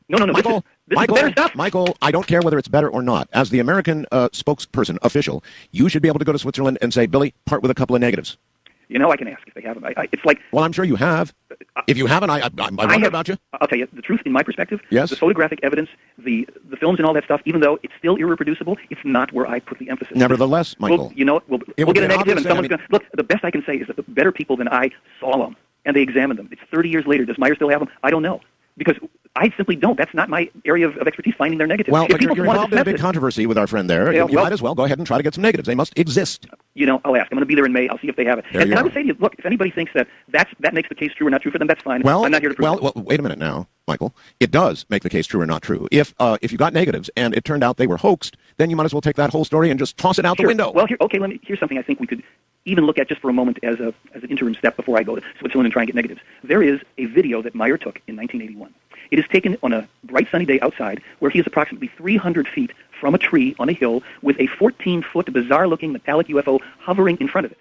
No, Michael, I don't care whether it's better or not. As the American spokesperson, official, you should be able to go to Switzerland and say, Billy, part with a couple of negatives. You know, I can ask if they have them. It's like... Well, I'm sure you have. If you haven't, I wonder about you. I'll tell you, the truth, in my perspective, yes? The photographic evidence, the films and all that stuff, even though it's still irreproducible, it's not where I put the emphasis. Nevertheless, Michael... Well, you know what? We'll get a negative, and someone's going to... Look, the best I can say is that the better people than I saw them, and they examined them. It's 30 years later. Does Meyer still have them? I don't know. Because I simply don't. That's not my area of expertise, finding their negatives. Well, but you're involved in a big controversy with our friend there. Yeah, you might as well go ahead and try to get some negatives. They must exist. You know, I'll ask. I'm going to be there in May. I'll see if they have it. And I would say to you, look, if anybody thinks that makes the case true or not true for them, that's fine. Well, I'm not here to prove it. Well, wait a minute now, Michael. It does make the case true or not true. If you got negatives and it turned out they were hoaxed, then you might as well take that whole story and just toss it out the window. Well, here's something I think we could even look at just for a moment as an interim step before I go to Switzerland and try and get negatives. There is a video that Meyer took in 1981. It is taken on a bright sunny day outside where he is approximately 300 feet from a tree on a hill with a 14-foot bizarre-looking metallic UFO hovering in front of it.